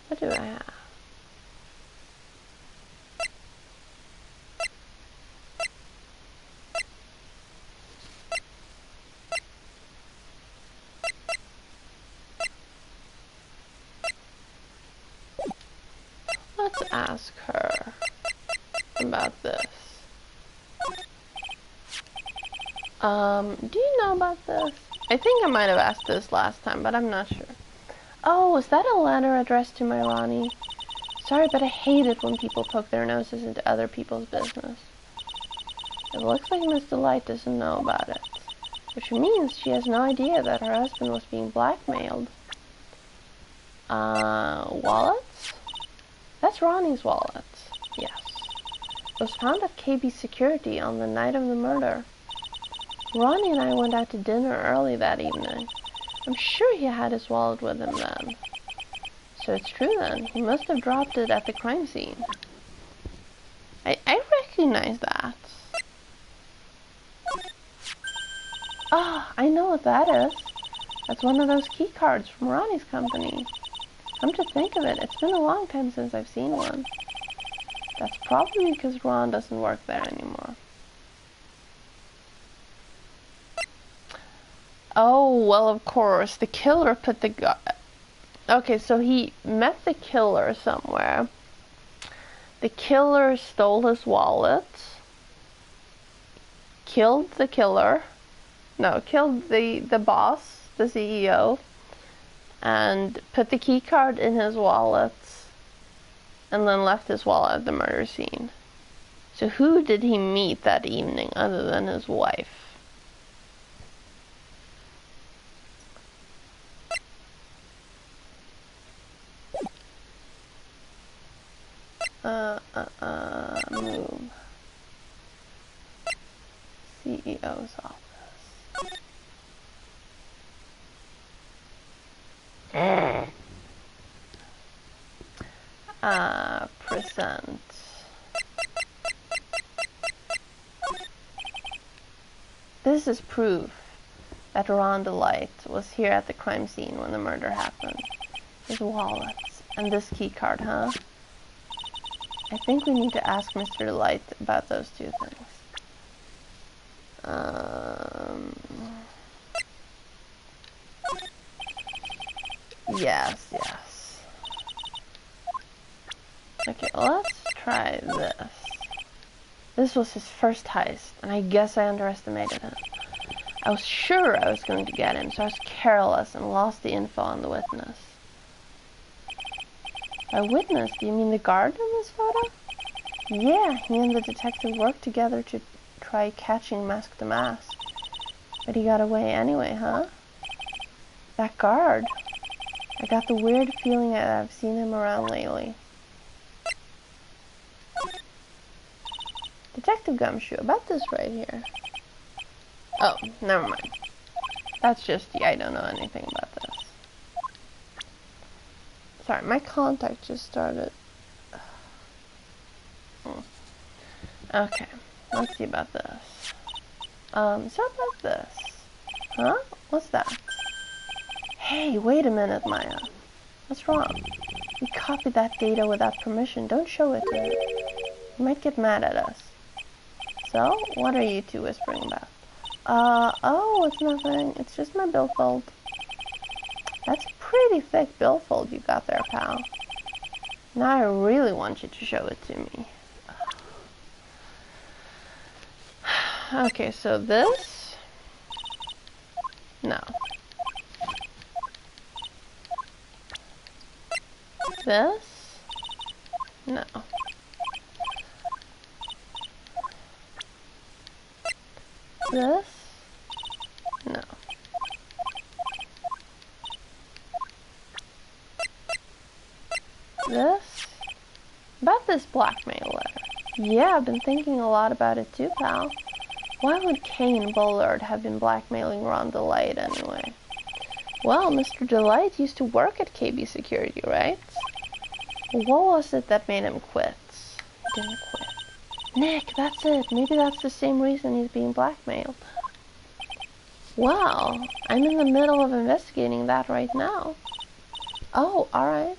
What do I have? let's ask her about this. Do you know about this? I think I might have asked this last time, but I'm not sure. Oh, is that a letter addressed to my Ronnie? Sorry, but I hate it when people poke their noses into other people's business. It looks like Miss Delight doesn't know about it, which means she has no idea that her husband was being blackmailed. Wallets? That's Ronnie's wallet. Yes. It was found at KB Security on the night of the murder. Ronnie and I went out to dinner early that evening. I'm sure he had his wallet with him then. So it's true then. He must have dropped it at the crime scene. I recognize that. Ah, I know what that is. That's one of those key cards from Ronnie's company. Come to think of it, it's been a long time since I've seen one. That's probably because Ron doesn't work there anymore. Oh, well, of course. The killer put the gun... Okay, so he met the killer somewhere. The killer stole his wallet. Killed the killer. No, killed the boss, the CEO. And put the key card in his wallet. And then left his wallet at the murder scene. So who did he meet that evening other than his wife? Move. CEO's office. Present. This is proof that Ron Delight was here at the crime scene when the murder happened. His wallet and this key card, huh? I think we need to ask Mr. Delight about those two things. Yes. Okay, let's try this. This was his first heist, and I guess I underestimated him. I was sure I was going to get him, so I was careless and lost the info on the witness. By witness, do you mean the guard in this photo? Yeah, he and the detective worked together to try catching Mask to Mask. But he got away anyway, huh? That guard. I got the weird feeling that I've seen him around lately. Detective Gumshoe, about this right here. Oh, never mind. That's just, I don't know anything about this. Sorry, my contact just started. Okay, let's see about this. So about this. Huh? What's that? Hey, wait a minute, Maya. What's wrong? We copied that data without permission. Don't show it to him. He might get mad at us. So, what are you two whispering about? Oh, it's nothing. It's just my billfold. That's a pretty thick billfold you got there, pal. Now I really want you to show it to me. Okay, so this... No. This? No. This? No. This? About this blackmail letter. Yeah, I've been thinking a lot about it too, pal. Why would Kane Bullard have been blackmailing Ron Delight anyway? Well, Mr. Delight used to work at KB Security, right? What was it that made him quit? He didn't quit. Nick, that's it. Maybe that's the same reason he's being blackmailed. Well, I'm in the middle of investigating that right now. Oh, alright.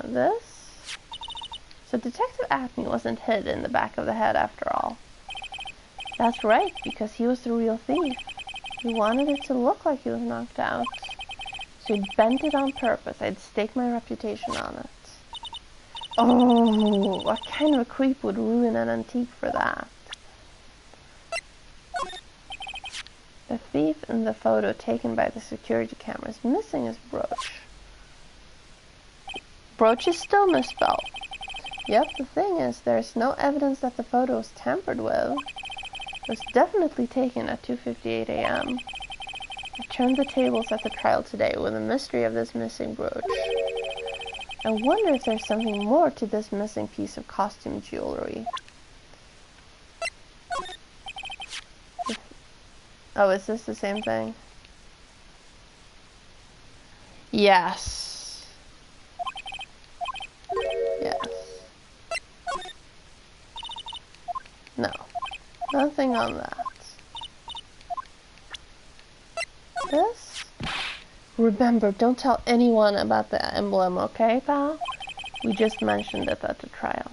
This? So Detective Acme wasn't hit in the back of the head after all. That's right, because he was the real thief. He wanted it to look like he was knocked out. So you'd bent it on purpose. I'd stake my reputation on it. Oh, what kind of a creep would ruin an antique for that? The thief in the photo taken by the security camera is missing his brooch. Brooch is still misspelled. Yep, the thing is, there's no evidence that the photo was tampered with. It was definitely taken at 2:58 a.m. I turned the tables at the trial today with the mystery of this missing brooch. I wonder if there's something more to this missing piece of costume jewelry. Oh, is this the same thing? Yes. Yes. No. Nothing on that. This? Remember, don't tell anyone about the emblem, okay, pal? We just mentioned it at the trial.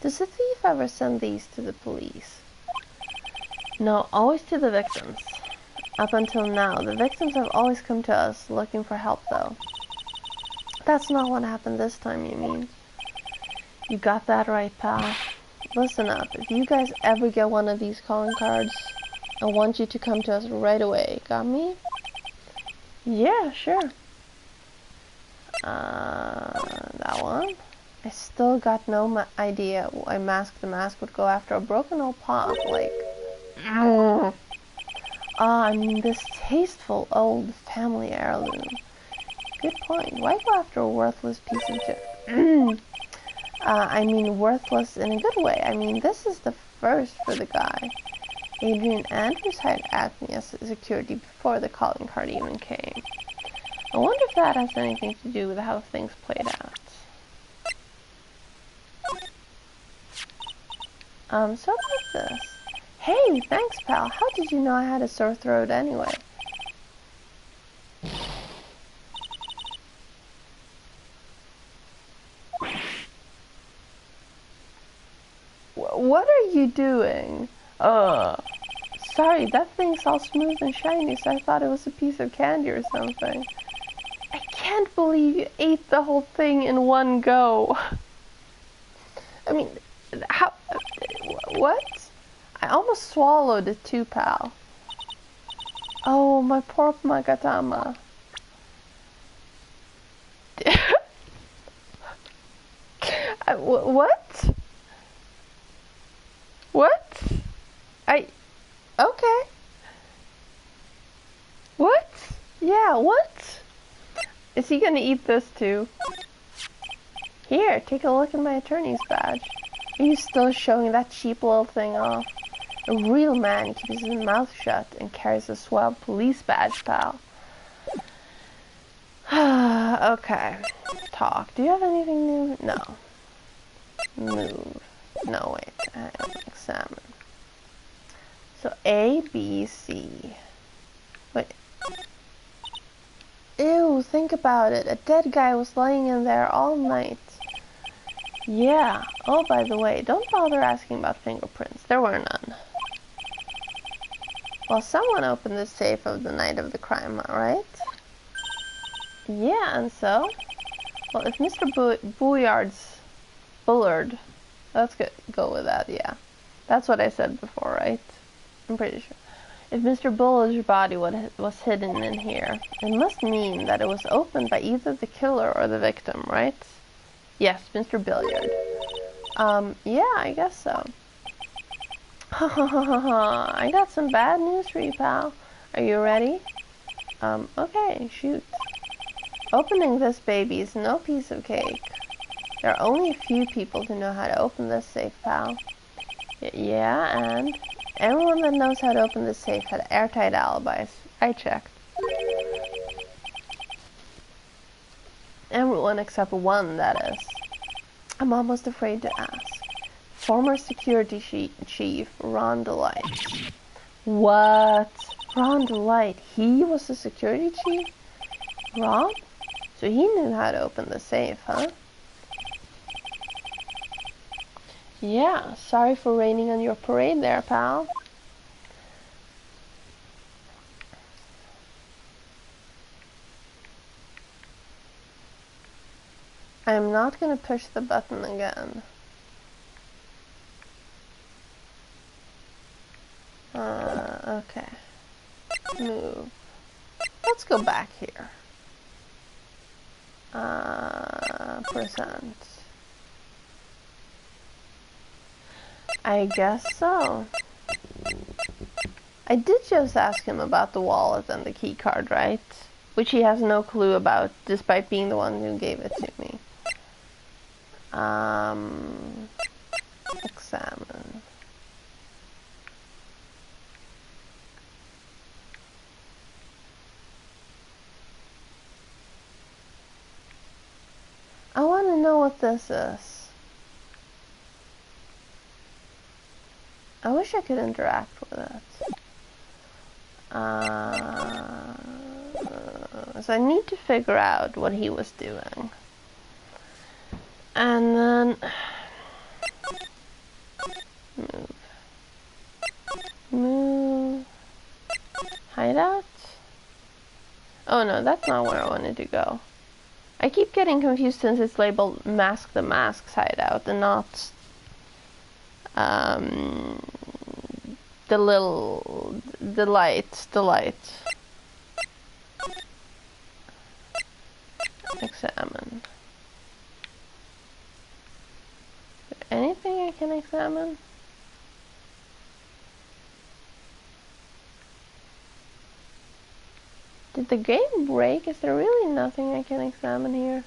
Does the thief ever send these to the police? No, always to the victims. Up until now, the victims have always come to us looking for help, though. That's not what happened this time, you mean? You got that right, pal. Listen up, if you guys ever get one of these calling cards, I want you to come to us right away. Got me? Yeah, sure. That one? I still got no idea why Mask the Mask would go after a broken old pot, like... I mean, this tasteful old family heirloom. Good point. Why go after a worthless piece of I mean, worthless in a good way. I mean, this is the first for the guy. Adrian Andrews hired Acme as security before the calling card even came. I wonder if that has anything to do with how things played out. So about this. Hey, thanks, pal. How did you know I had a sore throat anyway? What are you doing? Sorry, that thing's all smooth and shiny, so I thought it was a piece of candy or something. I can't believe you ate the whole thing in one go. I mean, how... What? I almost swallowed it too, pal. Oh, my poor Magatama. What? What? Okay. What? Yeah, what? Is he gonna eat this too? Here, take a look at my attorney's badge. Are you still showing that cheap little thing off? A real man keeps his mouth shut and carries a swell police badge, pal. Okay. Talk. Do you have anything new? No. Move. No, wait. Examine. So, A, B, C. Wait. Ew, think about it. A dead guy was laying in there all night. Yeah. Oh, by the way, don't bother asking about fingerprints. There were none. Well, someone opened the safe of the night of the crime, right? Yeah, and so? Well, if Mr. Bullard, let's go with that, yeah. That's what I said before, right? I'm pretty sure. If Mr. Bullard's body was hidden in here, it must mean that it was opened by either the killer or the victim, right? Yes, Mr. Billiard. Yeah, I guess so. I got some bad news for you, pal. Are you ready? Okay, shoot. Opening this baby is no piece of cake. There are only a few people who know how to open this safe, pal. Yeah, and everyone that knows how to open this safe had airtight alibis. I checked. Everyone except one, that is. I'm almost afraid to ask. Former security chief Ron Delight. What? Ron Delight? He was the security chief? Ron? So he knew how to open the safe, huh? Yeah, sorry for raining on your parade there, pal. I'm not gonna push the button again. Okay. Move. Let's go back here. Present. I guess so. I did just ask him about the wallet and the key card, right? Which he has no clue about, despite being the one who gave it to me. Examine. I want to know what this is. I wish I could interact with it. So I need to figure out what he was doing. And then move. Hideout? Oh no, that's not where I wanted to go. I keep getting confused since it's labeled Mask the Mask's hideout and not the light. Examine. Is there anything I can examine? Did the game break? Is there really nothing I can examine here?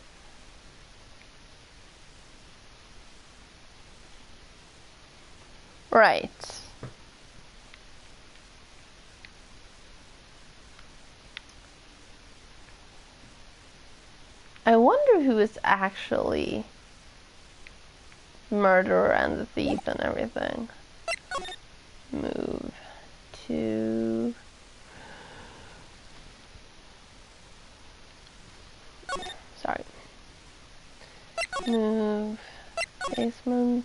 Right. I wonder who is actually the murderer and the thief and everything. Move to... Sorry. Move. Basement.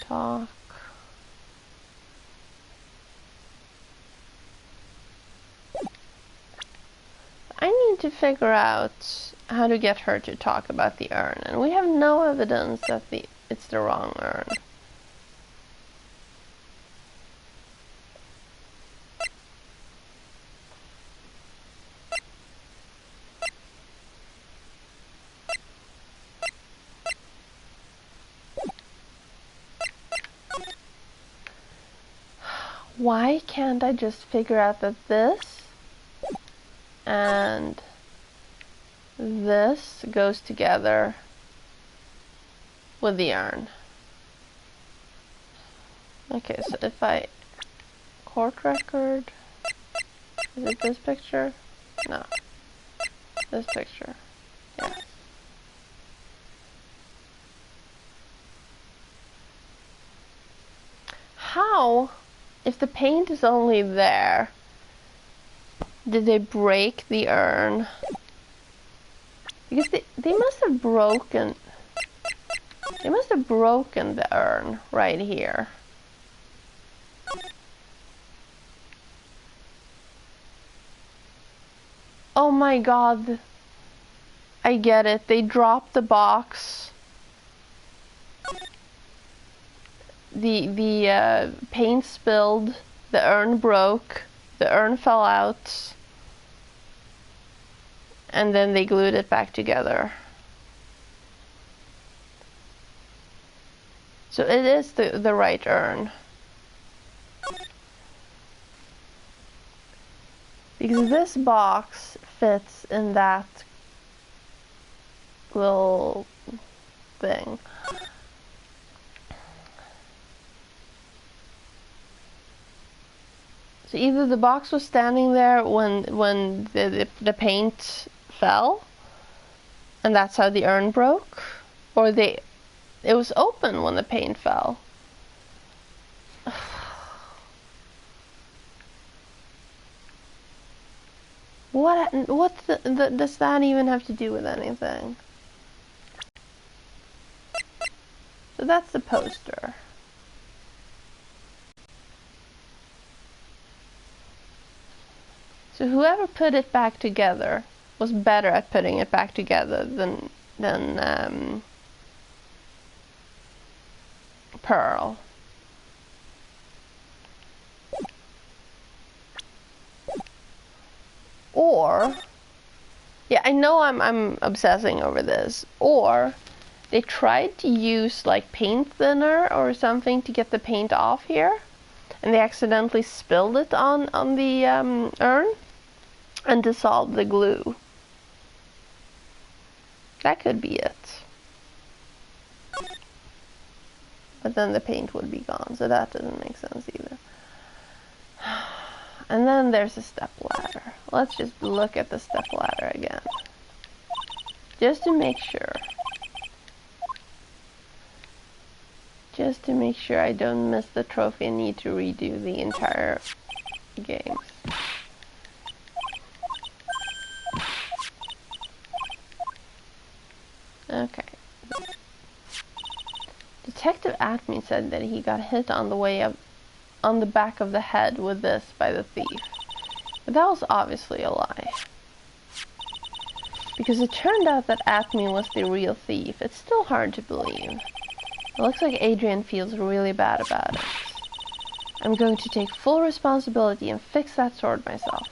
Talk. I need to figure out how to get her to talk about the urn, and we have no evidence that it's the wrong urn. Why can't I just figure out that this and this goes together with the urn? Okay, so if I court record, is it this picture? No. This picture. Yeah. How, if the paint is only there, did they break the urn? Because they must have broken the urn right here. Oh my god. I get it. They dropped the box. The paint spilled, the urn broke, the urn fell out, and then they glued it back together. So it is the right urn. Because this box fits in that little thing. So either the box was standing there when the paint fell, and that's how the urn broke, or it was open when the paint fell. What does that even have to do with anything? So that's the poster. So whoever put it back together was better at putting it back together than Pearl. Or, yeah, I know I'm obsessing over this. Or they tried to use like paint thinner or something to get the paint off here, and they accidentally spilled it on the urn and dissolved the glue. That could be it. But then the paint would be gone, so that doesn't make sense either. And then there's a step ladder. Let's just look at the step ladder again, just to make sure. Just to make sure I don't miss the trophy and need to redo the entire games. Okay. Detective Atme said that he got hit on the way up on the back of the head with this by the thief. But that was obviously a lie. Because it turned out that Atme was the real thief. It's still hard to believe. It looks like Adrian feels really bad about it. I'm going to take full responsibility and fix that sword myself.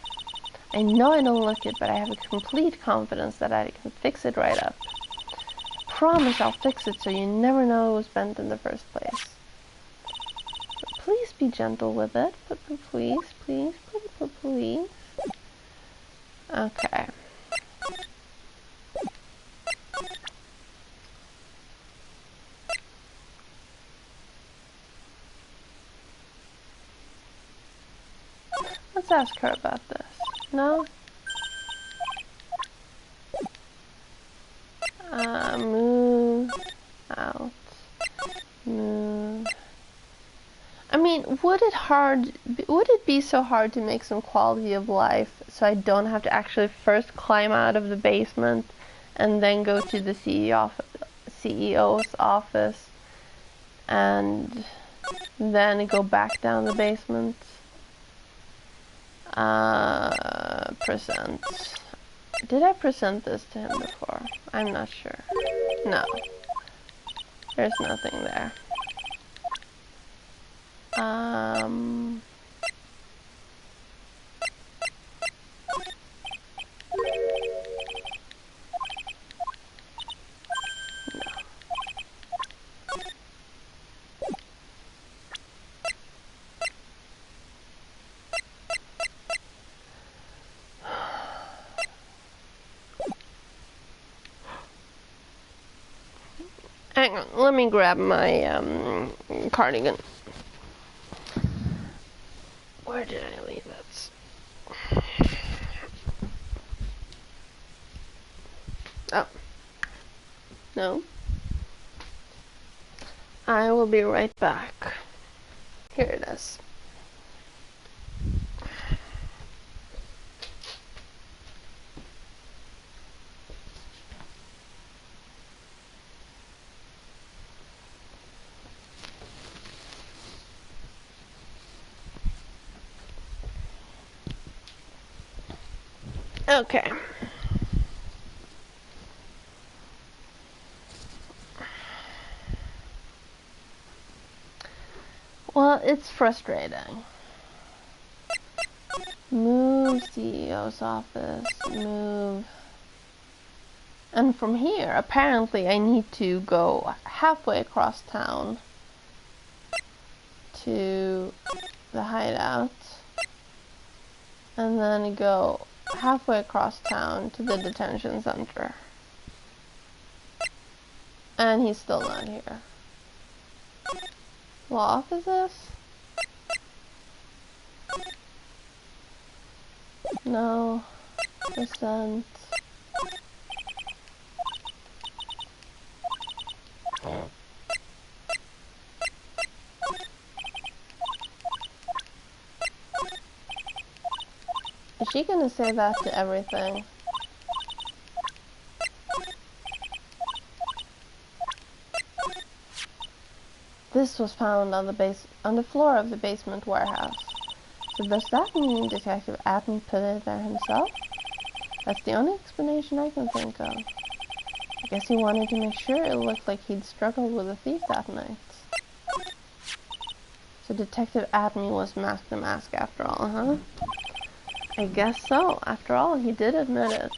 I know I don't look it, but I have a complete confidence that I can fix it right up. I promise I'll fix it so you never know it was bent in the first place. But please be gentle with it. Please, please, please, please. Okay. Let's ask her about this. No? Move out. Move. I mean, would it be so hard to make some quality of life so I don't have to actually first climb out of the basement and then go to the CEO's office and then go back down the basement? Present. Did I present this to him before? I'm not sure. No. There's nothing there. No. Hang on, let me grab my cardigan. Where did I leave it? Oh. No. I will be right back. Here it is. Okay. Well, it's frustrating. Move CEO's office, move. And from here, apparently I need to go halfway across town to the hideout. And then go halfway across town to the detention center. And he's still not here. Law offices? No. Percent. Is she gonna say that to everything? This was found on the floor of the basement warehouse. So does that mean Detective Atme put it there himself? That's the only explanation I can think of. I guess he wanted to make sure it looked like he'd struggled with a thief that night. So Detective Adney was Mask the Mask after all, huh? I guess so. After all, he did admit it.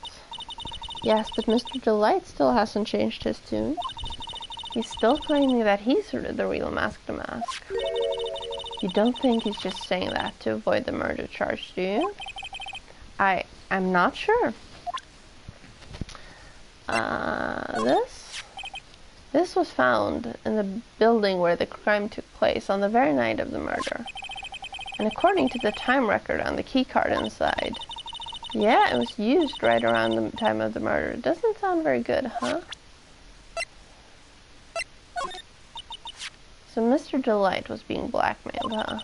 Yes, but Mr. Delight still hasn't changed his tune. He's still claiming that he's the real Mask the Mask. You don't think he's just saying that to avoid the murder charge, do you? I'm not sure. This was found in the building where the crime took place on the very night of the murder. And according to the time record on the keycard inside, yeah, it was used right around the time of the murder. Doesn't sound very good, huh? So Mr. Delight was being blackmailed, huh?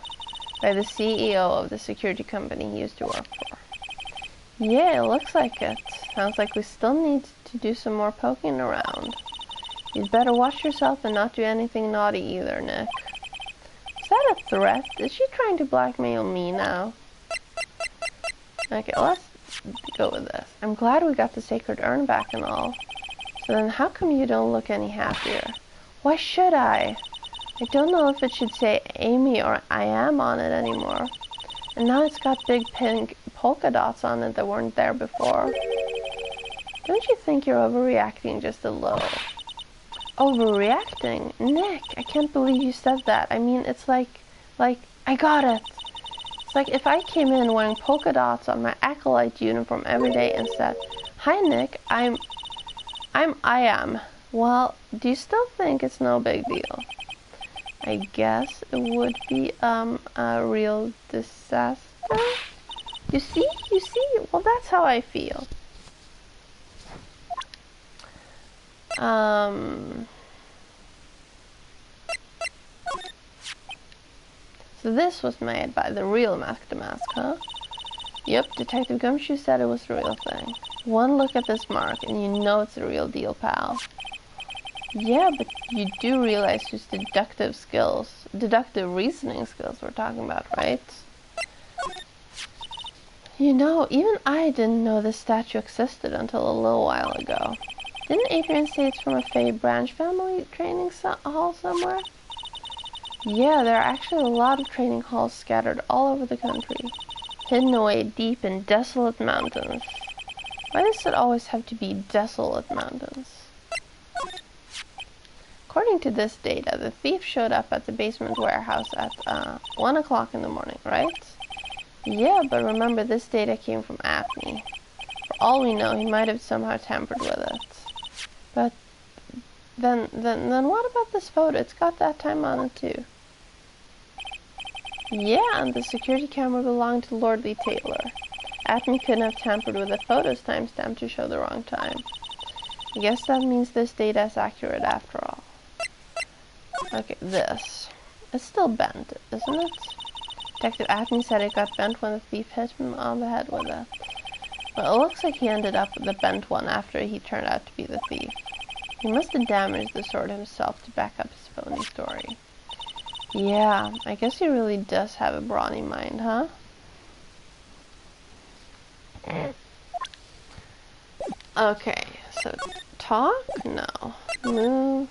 By the CEO of the security company he used to work for. Yeah, it looks like it. Sounds like we still need to do some more poking around. You'd better watch yourself and not do anything naughty either, Nick. Is that a threat? Is she trying to blackmail me now? Okay, let's go with this. I'm glad we got the sacred urn back and all. So then how come you don't look any happier? Why should I? I don't know if it should say Amy or I am on it anymore. And now it's got big pink polka dots on it that weren't there before. Don't you think you're overreacting just a little? Overreacting? Nick, I can't believe you said that. I mean, it's like, I got it. It's like if I came in wearing polka dots on my acolyte uniform every day and said, "Hi Nick, I am." Well, do you still think it's no big deal? I guess it would be a real disaster. You see? Well, that's how I feel. So this was made by the real Mask the Mask, huh? Yep, Detective Gumshoe said it was the real thing. One look at this mark and you know it's the real deal, pal. Yeah, but you do realize whose deductive reasoning skills we're talking about, right? You know, even I didn't know this statue existed until a little while ago. Didn't Adrian say it's from a Faye Branch family training hall somewhere? Yeah, there are actually a lot of training halls scattered all over the country, hidden away deep in desolate mountains. Why does it always have to be desolate mountains? According to this data, the thief showed up at the basement warehouse at 1 o'clock in the morning, right? Yeah, but remember this data came from Apney. For all we know, he might have somehow tampered with it. But then what about this photo? It's got that time on it too. Yeah, and the security camera belonged to Lordly Taylor. Apney couldn't have tampered with the photo's timestamp to show the wrong time. I guess that means this data is accurate after all. Okay, this. It's still bent, isn't it? Detective Apney said it got bent when the thief hit him on the head with it. Well, it looks like he ended up with the bent one after he turned out to be the thief. He must have damaged the sword himself to back up his phony story. Yeah, I guess he really does have a brawny mind, huh? Okay, so talk? No. Move.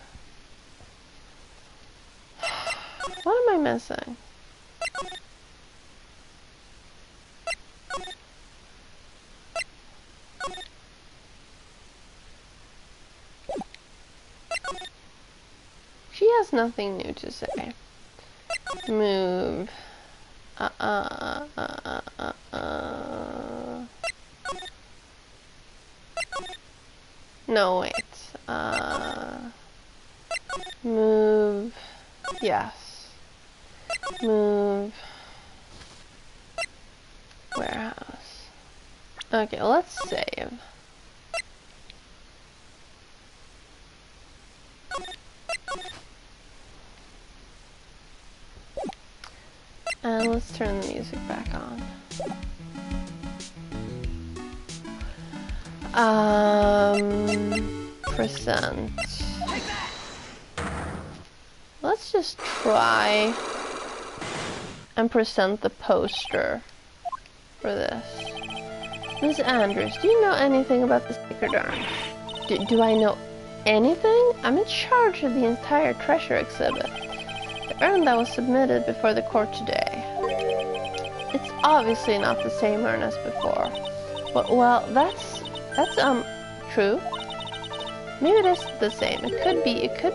What am I missing? She has nothing new to say. Move. No, wait. Move. Yes. Move. Warehouse. Okay, let's save. And let's turn the music back on. Present. Let's just try and present the poster for this. Miss Andrews, do you know anything about the sacred urn? Do I know anything? I'm in charge of the entire treasure exhibit. The urn that was submitted before the court today. It's obviously not the same urn as before. Well, that's true. Maybe it is the same. It could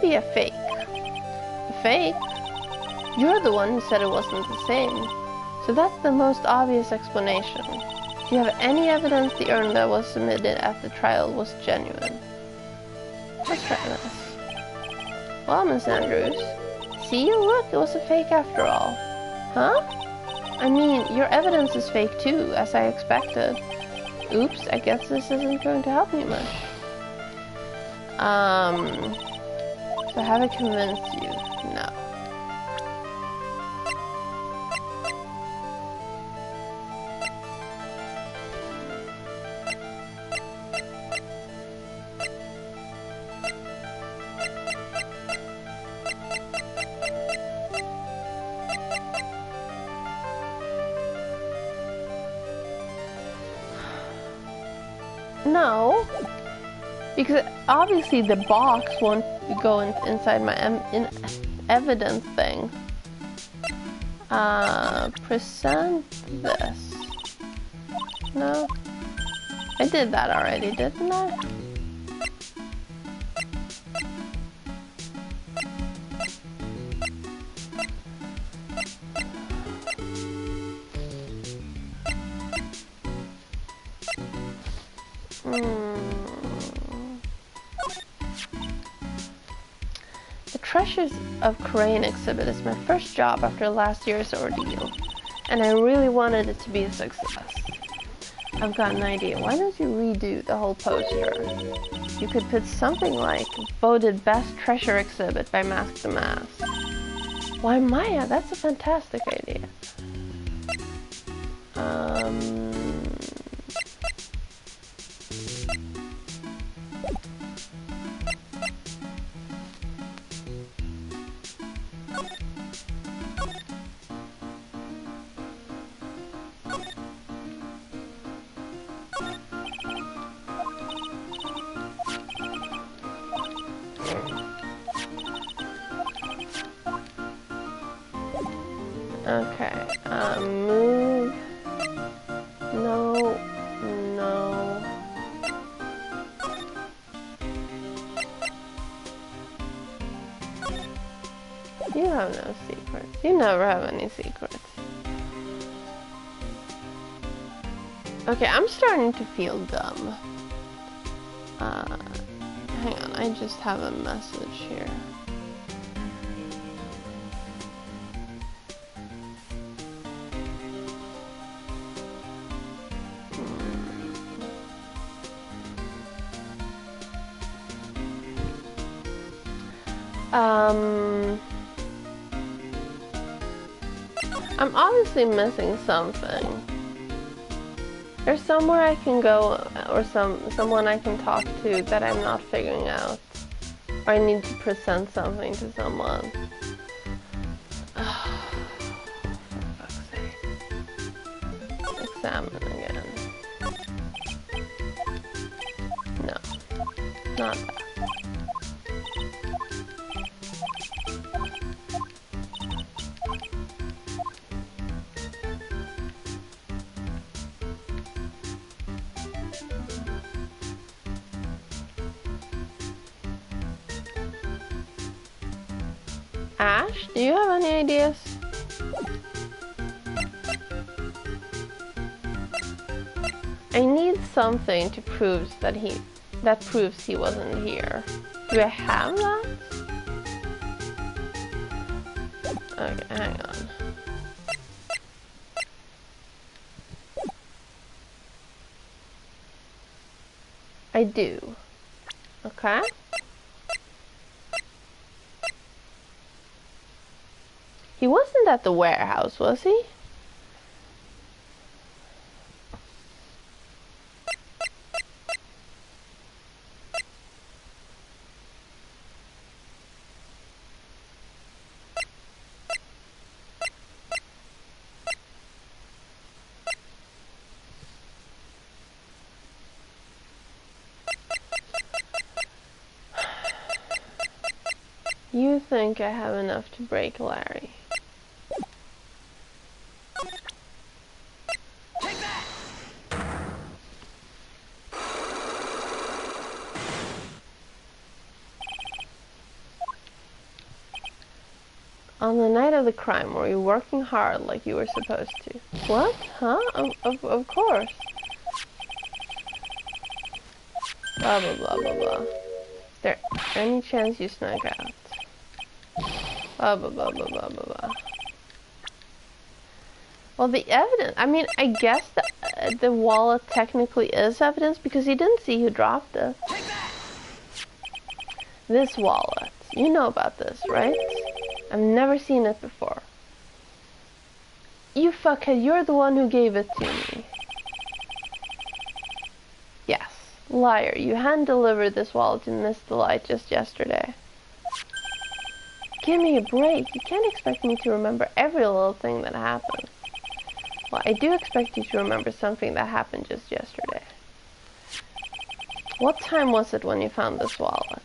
be a fake. A fake? You're the one who said it wasn't the same. So that's the most obvious explanation. Do you have any evidence the urn that was submitted at the trial was genuine? Let's try this. Well, Miss Andrews. See, look, it was a fake after all. Huh? I mean, your evidence is fake too, as I expected. Oops, I guess this isn't going to help me much. So have I convinced you? No. No, because obviously the box won't go inside my evidence thing. Present this. No, I did that already, didn't I? The Treasures of Crane exhibit is my first job after last year's ordeal, and I really wanted it to be a success. I've got an idea. Why don't you redo the whole poster? You could put something like voted best treasure exhibit by Mask the Mask. Why, Maya, that's a fantastic idea. Okay, move. No. You have no secrets. You never have any secrets. Okay, I'm starting to feel dumb. Hang on, I just have a message here. I'm obviously missing something. There's somewhere I can go, or someone I can talk to that I'm not figuring out. Or I need to present something to someone. For fuck's sake. Examine again. No, not that. Ash, do you have any ideas? I need something to prove that proves he wasn't here. Do I have that? Okay, hang on. I do. Okay. He wasn't at the warehouse, was he? You think I have enough to break Larry? Take that! On the night of the crime, were you working hard like you were supposed to? What? Huh? Of course. Blah blah blah blah blah. Is there any chance you snuck out? Blah blah blah blah blah blah blah. Well, the evidence, I mean, I guess the wallet technically is evidence because he didn't see who dropped it. This wallet, you know about this, right? I've never seen it before. You fuckhead, you're the one who gave it to me. Yes, liar, you hand-delivered this wallet to Miss Delight just yesterday. Give me a break, you can't expect me to remember every little thing that happened. Well, I do expect you to remember something that happened just yesterday. What time was it when you found this wallet?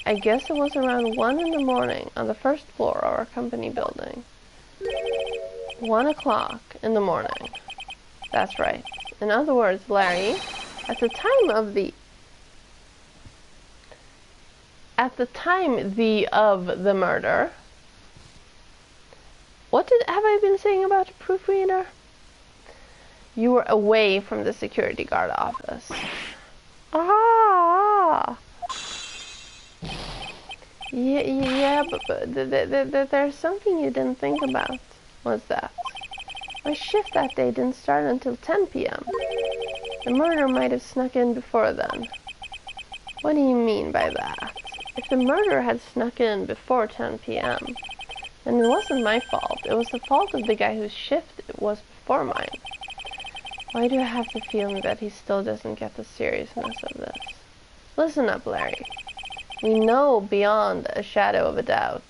I guess it was around 1 in the morning on the first floor of our company building. 1 o'clock in the morning. That's right. In other words, Larry, at the time of the murder, what have I been saying about a proofreader? You were away from the security guard office. Ah! Yeah, but there's something you didn't think about. What's that? My shift that day didn't start until 10 p.m. The murder might have snuck in before then. What do you mean by that? If the murder had snuck in before 10 p.m., then it wasn't my fault. It was the fault of the guy whose shift it was before mine. Why do I have the feeling that he still doesn't get the seriousness of this? Listen up, Larry. We know beyond a shadow of a doubt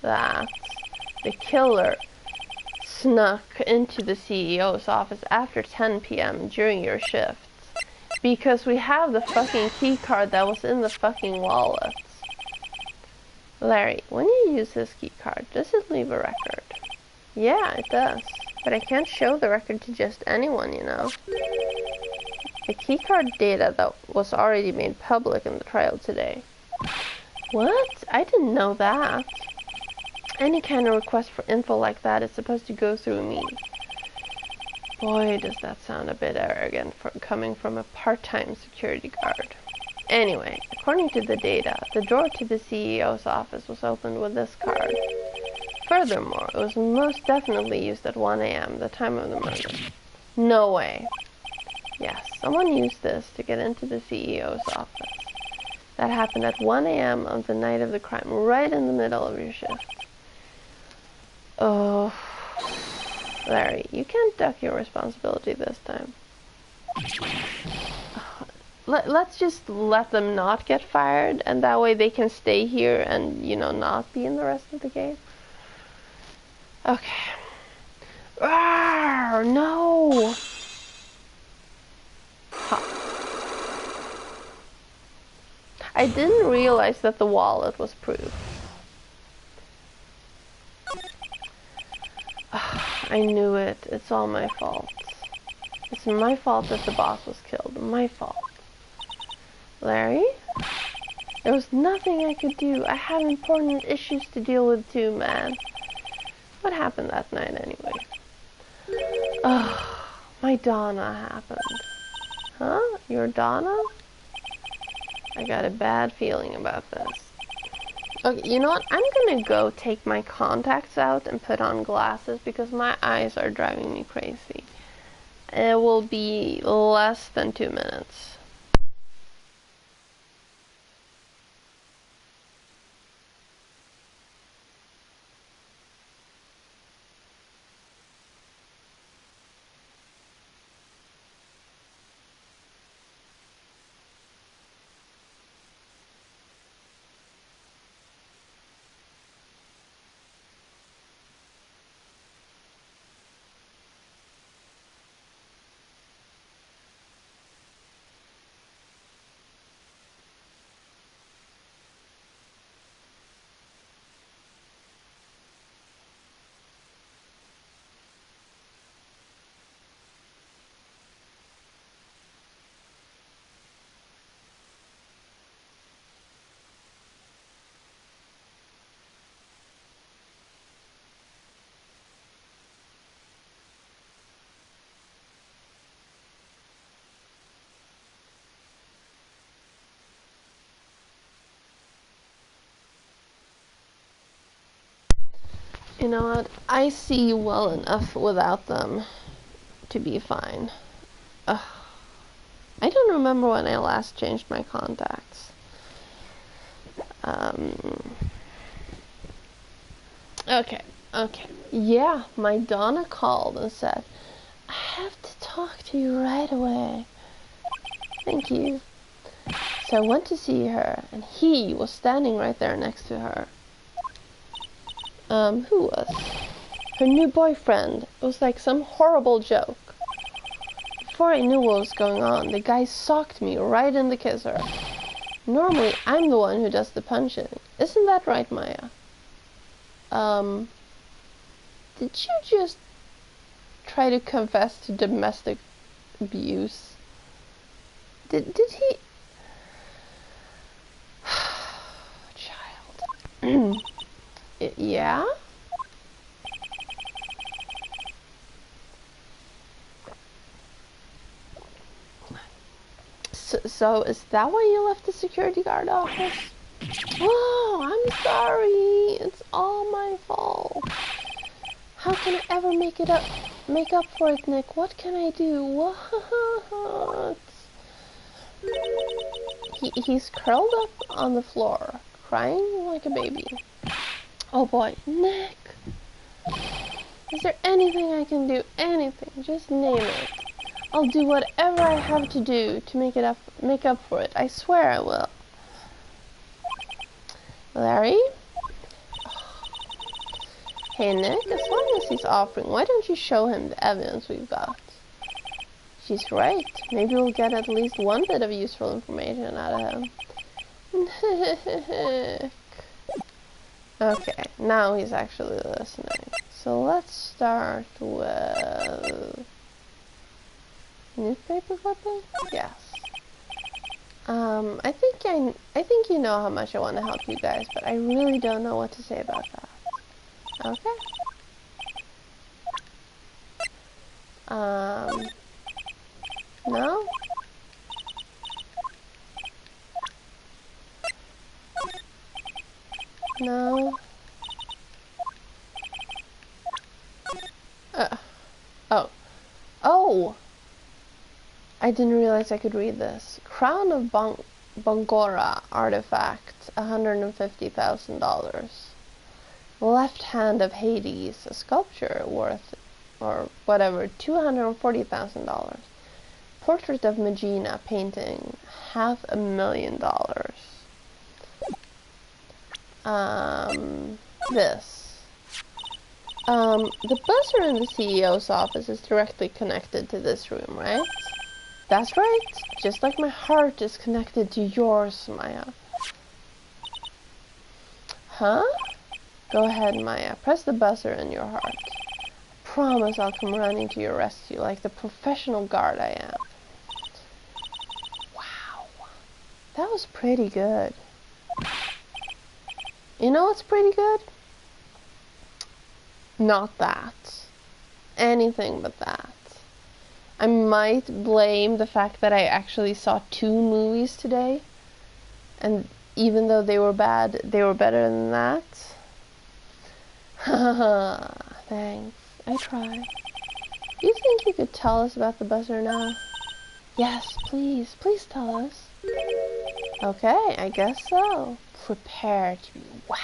that the killer snuck into the CEO's office after 10 p.m. during your shift. Because we have the fucking key card that was in the fucking wallet. Larry, when you use this key card, does it leave a record? Yeah, it does. But I can't show the record to just anyone, you know. The keycard data that was already made public in the trial today. What? I didn't know that. Any kind of request for info like that is supposed to go through me. Boy, does that sound a bit arrogant coming from a part-time security guard. Anyway, according to the data, the door to the CEO's office was opened with this card. Furthermore, it was most definitely used at 1 a.m., the time of the murder. No way. Yes, someone used this to get into the CEO's office. That happened at 1 a.m. on the night of the crime, right in the middle of your shift. Oh, Larry, you can't duck your responsibility this time. Let's just let them not get fired, and that way they can stay here and, you know, not be in the rest of the game. Okay. Arrgh, no! Huh. I didn't realize that the wallet was proof. I knew it. It's all my fault. It's my fault that the boss was killed. My fault. Larry? There was nothing I could do. I have important issues to deal with too, man. What happened that night anyway? Oh, my Donna happened. Huh? Your Donna? I got a bad feeling about this. Okay, you know what? I'm gonna go take my contacts out and put on glasses because my eyes are driving me crazy. It will be less than 2 minutes. You know what? I see well enough without them to be fine. Ugh. I don't remember when I last changed my contacts. Okay. Yeah, my Donna called and said, I have to talk to you right away. Thank you. So I went to see her, and he was standing right there next to her. Who was? Her new boyfriend. It was like some horrible joke. Before I knew what was going on, the guy socked me right in the kisser. Normally, I'm the one who does the punching. Isn't that right, Maya? Did you just try to confess to domestic abuse? Did he? Child. Yeah? So is that why you left the security guard office? Oh, I'm sorry. It's all my fault. How can I ever make up for it, Nick? What can I do? What? He's curled up on the floor, crying like a baby. Oh boy, Nick. Is there anything I can do? Anything. Just name it. I'll do whatever I have to do to make up for it. I swear I will. Larry? Hey Nick, as long as he's offering, why don't you show him the evidence we've got? She's right. Maybe we'll get at least one bit of useful information out of him. Nick. Okay, now he's actually listening. So let's start with newspaper clipping? Yes. I think you know how much I want to help you guys, but I really don't know what to say about that. Okay. No? No? Oh. Oh! I didn't realize I could read this. Crown of Bangora artifact, $150,000. Left hand of Hades, a sculpture worth, or whatever, $240,000. Portrait of Megina painting, $500,000. This. The buzzer in the CEO's office is directly connected to this room, right? That's right, just like my heart is connected to yours, Maya. Huh? Go ahead, Maya. Press the buzzer in your heart. I promise I'll come running to your rescue like the professional guard I am. Wow. That was pretty good. You know what's pretty good? Not that. Anything but that. I might blame the fact that I actually saw 2 movies today. And even though they were bad, they were better than that. Haha, thanks. I tried. Do you think you could tell us about the buzzer now? Yes, please. Please tell us. Okay, I guess so. Prepare to be wowed.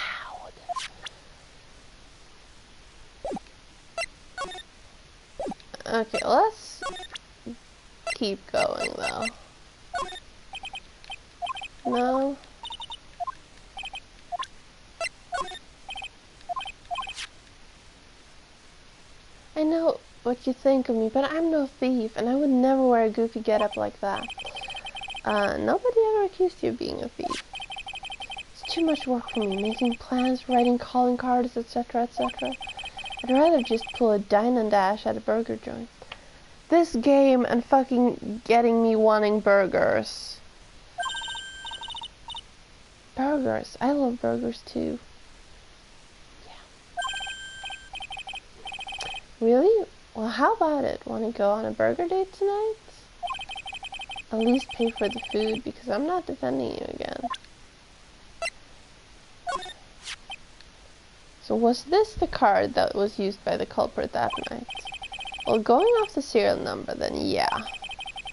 Okay, let's keep going though. No? I know what you think of me, but I'm no thief, and I would never wear a goofy getup like that. Nobody ever accused you of being a thief. It's too much work for me, making plans, writing calling cards, etc., etc. I'd rather just pull a dine and dash at a burger joint. This game and fucking getting me wanting burgers. Burgers. I love burgers too. Yeah. Really? Well, how about it? Want to go on a burger date tonight? At least pay for the food, because I'm not defending you again. So was this the card that was used by the culprit that night? Well, going off the serial number, then yeah.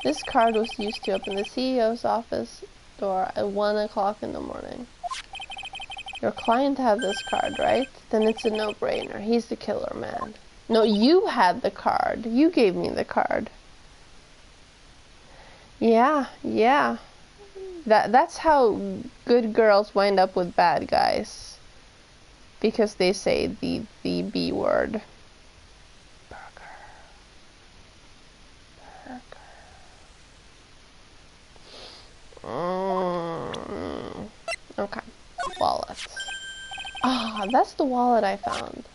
This card was used to open the CEO's office door at 1 o'clock in the morning. Your client had this card, right? Then it's a no-brainer. He's the killer, man. No, you had the card. You gave me the card. Yeah. That's how good girls wind up with bad guys. Because they say the B word. Okay. Wallet. Ah, that's the wallet I found.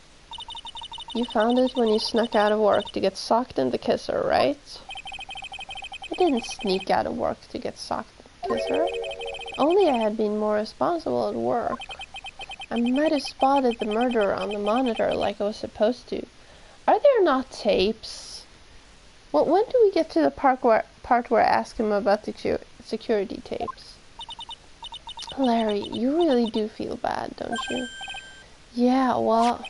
You found it when you snuck out of work to get socked in the kisser, right? I didn't sneak out of work to get socked in the kisser. Only I had been more responsible at work. I might have spotted the murderer on the monitor like I was supposed to. Are there not tapes? Well, when do we get to the part where I ask him about the security tapes? Larry, you really do feel bad, don't you? Yeah, well,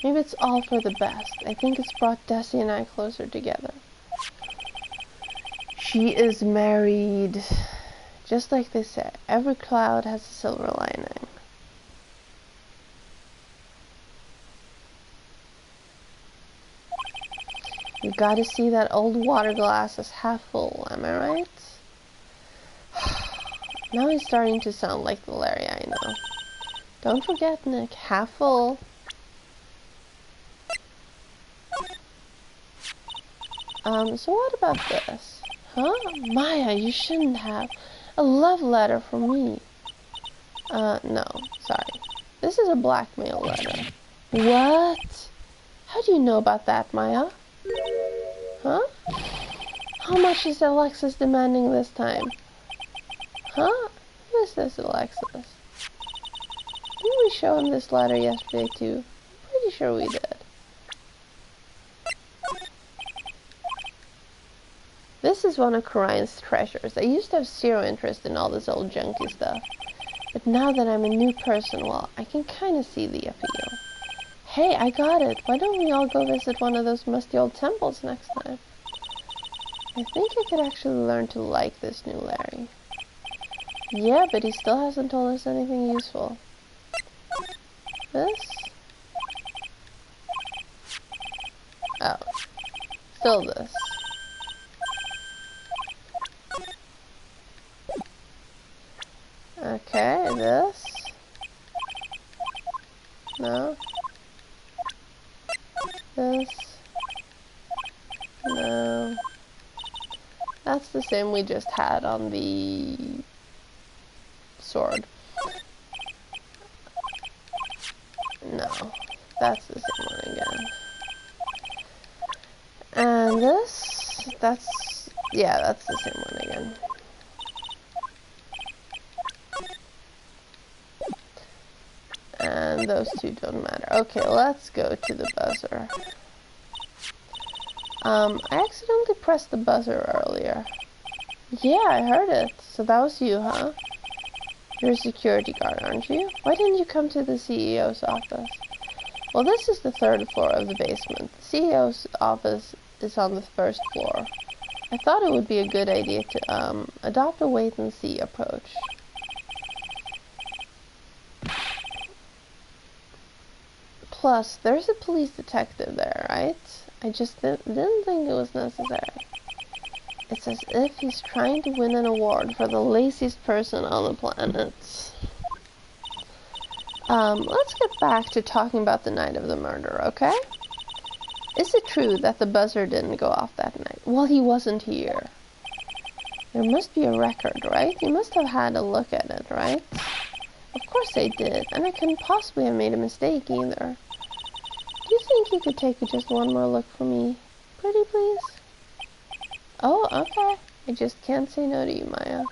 maybe it's all for the best. I think it's brought Desi and I closer together. She is married. Just like they say, every cloud has a silver lining. You gotta see that old water glass as half full, am I right? Now he's starting to sound like the Larry I know. Don't forget, Nick, half full. So what about this? Huh? Maya, you shouldn't have. A love letter for me. No, sorry. This is a blackmail letter. What? How do you know about that, Maya? Huh? How much is Alexis demanding this time? Huh? Who is this Alexis? Didn't we show him this letter yesterday too? Pretty sure we did. This is one of Karian's treasures. I used to have zero interest in all this old junky stuff. But now that I'm a new person, well, I can kind of see the appeal. Hey, I got it. Why don't we all go visit one of those musty old temples next time? I think I could actually learn to like this new Larry. Yeah, but he still hasn't told us anything useful. This? Oh. Still this. Okay, this. No. This. No. That's the same we just had on the sword. No. That's the same one again. And this, yeah, that's the same one again. And those two don't matter. Okay, let's go to the buzzer. I accidentally pressed the buzzer earlier. Yeah, I heard it. So that was you, huh? You're a security guard, aren't you? Why didn't you come to the CEO's office? Well, this is the 3rd floor of the basement. The CEO's office is on the 1st floor. I thought it would be a good idea to, adopt a wait-and-see approach. Plus, there's a police detective there, right? I just didn't think it was necessary. It's as if he's trying to win an award for the laziest person on the planet. Let's get back to talking about the night of the murder, okay? Is it true that the buzzer didn't go off that night? Well, he wasn't here. There must be a record, right? You must have had a look at it, right? Of course I did, and I couldn't possibly have made a mistake either. Do you think you could take just one more look for me? Pretty please? Oh, okay. I just can't say no to you, Maya.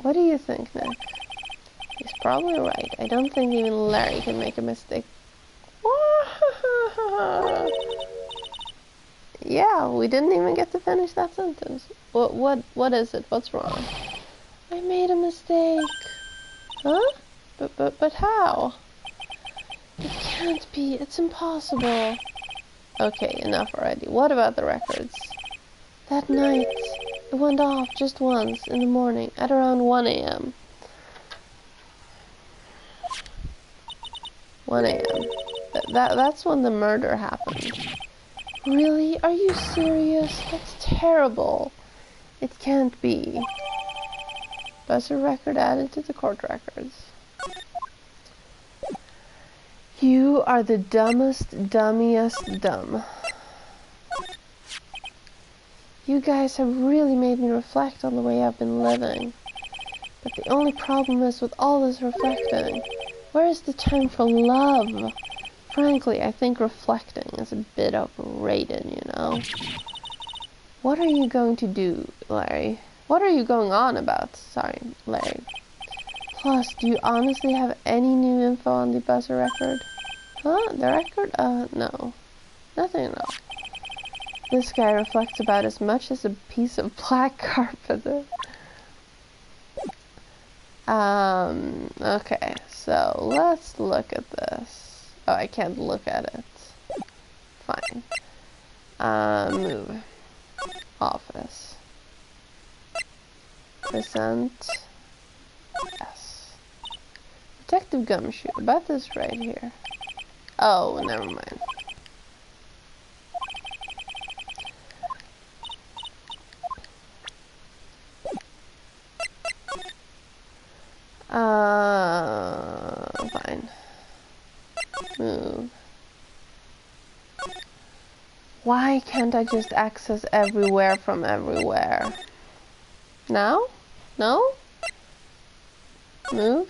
What do you think, Nick? He's probably right. I don't think even Larry can make a mistake. Yeah, we didn't even get to finish that sentence. What is it? What's wrong? I made a mistake. Huh? But how? It can't be. It's impossible. Okay, enough already. What about the records? That night, it went off just once in the morning at around 1 a.m. 1 a.m. That's when the murder happened. Really? Are you serious? That's terrible. It can't be. Buzzer record added to the court records. You are the dumbest, dummiest dumb. You guys have really made me reflect on the way I've been living. But the only problem is with all this reflecting. Where is the time for love? Frankly, I think reflecting is a bit overrated, you know. What are you going to do, Larry? What are you going on about? Sorry, Larry. Plus, do you honestly have any new info on the buzzer record? Huh? The record? No. Nothing at all. This guy reflects about as much as a piece of black carpet. Okay, so let's look at this. Oh, I can't look at it. Fine. Move. Office. Present. Yes. Detective Gumshoe. About this right here. Oh, never mind. Fine. Move. Why can't I just access everywhere from everywhere? Now? No? Move.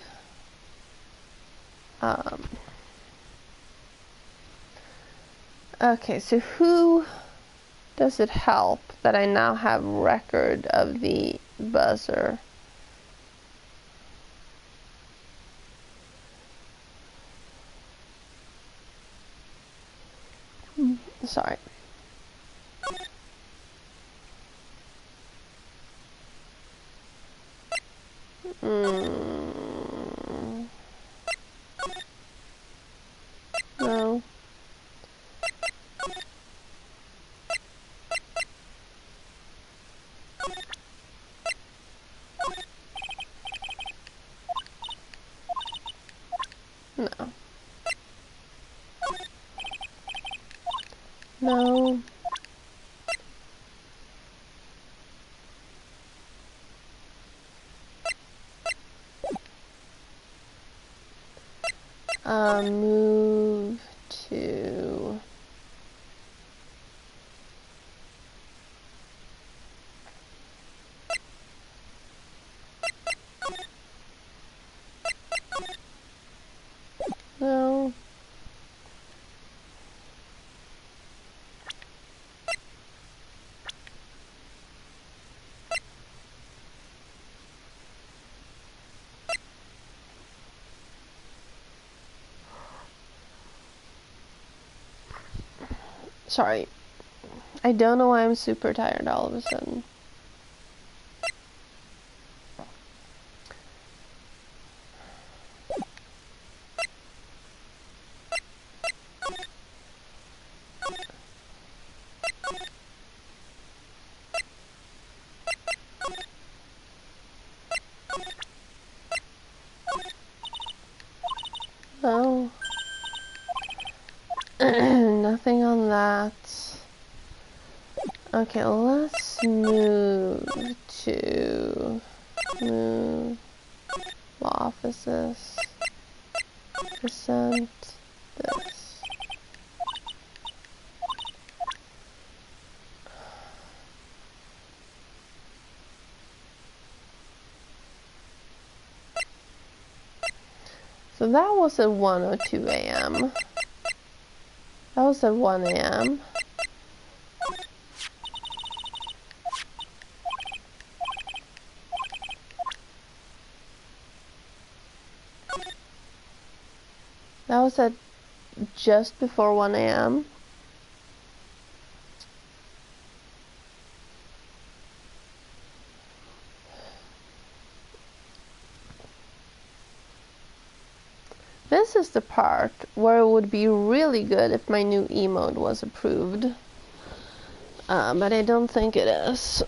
Okay, so who does it help that I now have record of the buzzer? Sorry. No. No. No. Move to... No. Sorry. I don't know why I'm super tired all of a sudden. No. Nothing on that. Okay, let's move to... Move... Law offices. Present this. So that was at 1:02 a.m. That was at 1 a.m. That was at just before 1 a.m. This is the part where it would be really good if my new emote was approved. But I don't think it is.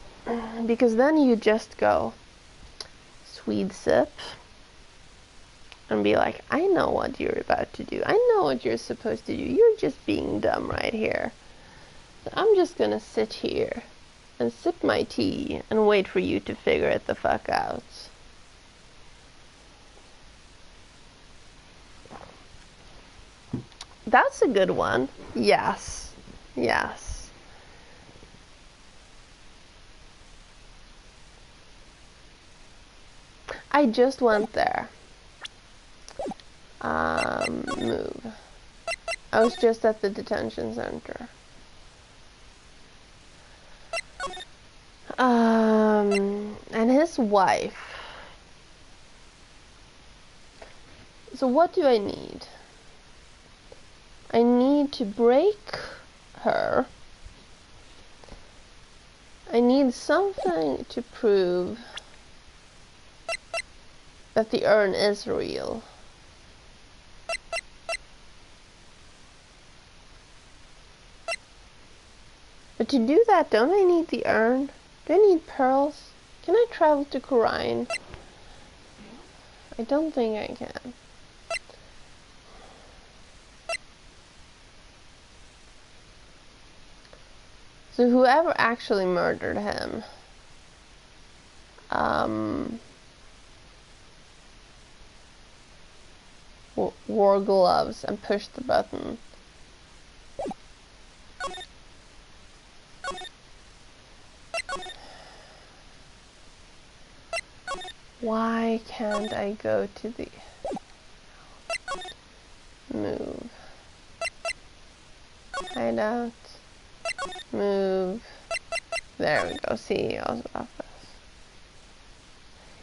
Because then you just go sweet sip and be like, I know what you're about to do. I know what you're supposed to do. You're just being dumb right here. So I'm just gonna sit here and sip my tea and wait for you to figure it the fuck out. That's a good one. Yes. Yes. I just went there. Move. I was just at the detention center. And his wife. So what do I need? I need to break her. I need something to prove that the urn is real. But to do that, don't I need the urn? Do I need pearls? Can I travel to Korine? I don't think I can. So whoever actually murdered him, wore gloves and pushed the button. Why can't I go to the move? Hideout. Move. There we go. CEO's office.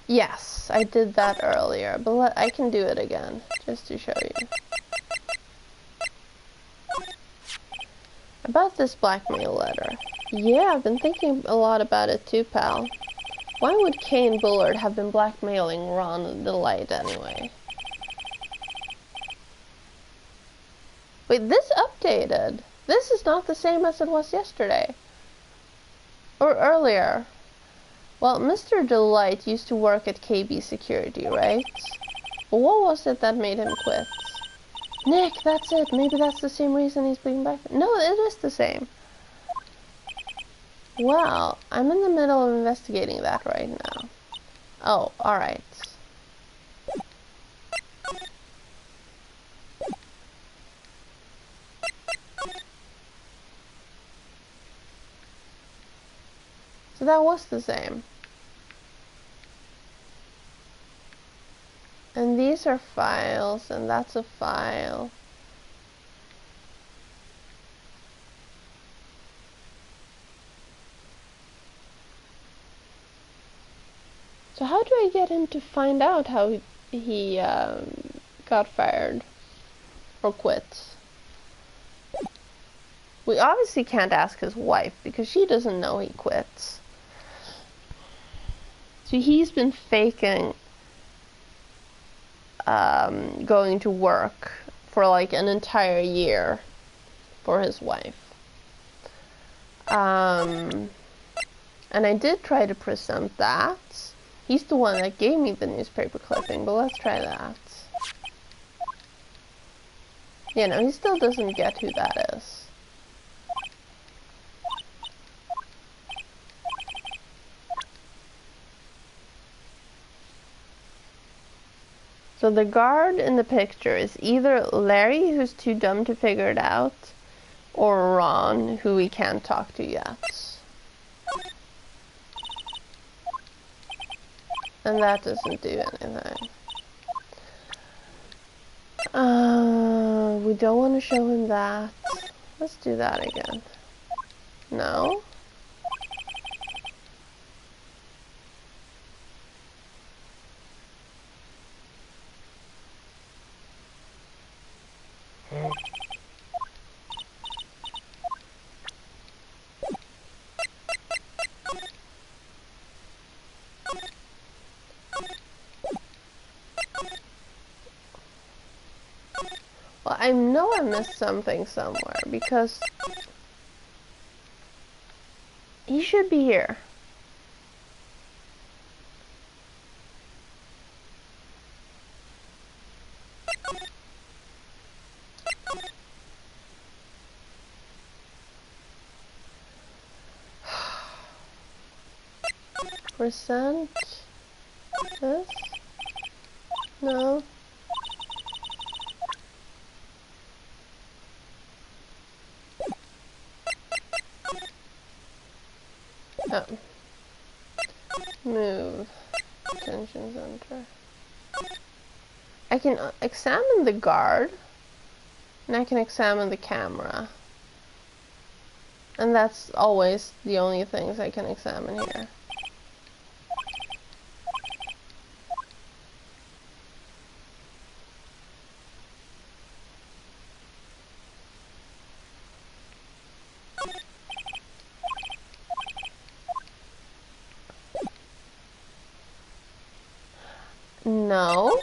Yes, I did that earlier, but I can do it again, just to show you. About this blackmail letter. Yeah, I've been thinking a lot about it too, pal. Why would Kane Bullard have been blackmailing Ron the Light anyway? Wait, this updated. This is not the same as it was yesterday. Or earlier. Well, Mr. Delight used to work at KB Security, right? But what was it that made him quit? Nick, that's it. Maybe that's the same reason he's being back. No, it is the same. Well, I'm in the middle of investigating that right now. Oh, alright. So that was the same. And these are files, and that's a file. So how do I get him to find out how he got fired or quit? We obviously can't ask his wife because she doesn't know he quits. So he's been faking going to work for like an entire year for his wife. And I did try to present that. He's the one that gave me the newspaper clipping, but let's try that. You know, he still doesn't get who that is. So the guard in the picture is either Larry, who's too dumb to figure it out, or Ron, who we can't talk to yet. And that doesn't do anything. We don't want to show him that. Let's do that again. No? Well, I know I missed something somewhere because he should be here. Percent this? No. Oh. Move. Detention center. I can examine the guard, and I can examine the camera. And that's always the only things I can examine here. No.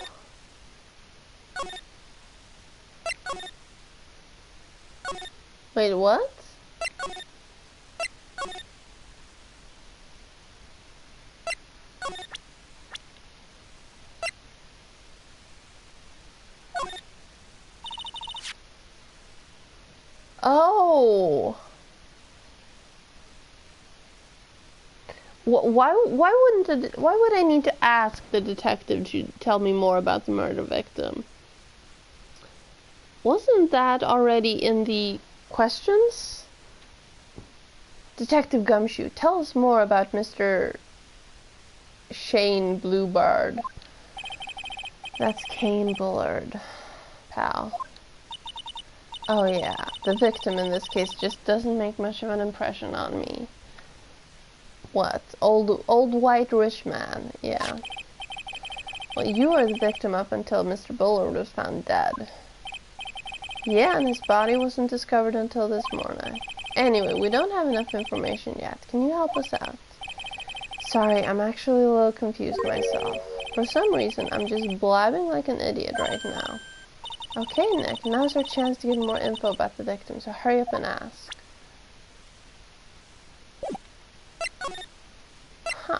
Wait, what? Oh. Why would I need to ask the detective to tell me more about the murder victim? Wasn't that already in the questions? Detective Gumshoe, tell us more about Mr. Shane Bluebird. That's Kane Bullard, pal. Oh yeah, the victim in this case just doesn't make much of an impression on me. What? Old white rich man, yeah. Well, you were the victim up until Mr. Bullard was found dead. Yeah, and his body wasn't discovered until this morning. Anyway, we don't have enough information yet. Can you help us out? Sorry, I'm actually a little confused myself. For some reason, I'm just blabbing like an idiot right now. Okay, Nick, now's our chance to get more info about the victim, so hurry up and ask. Huh.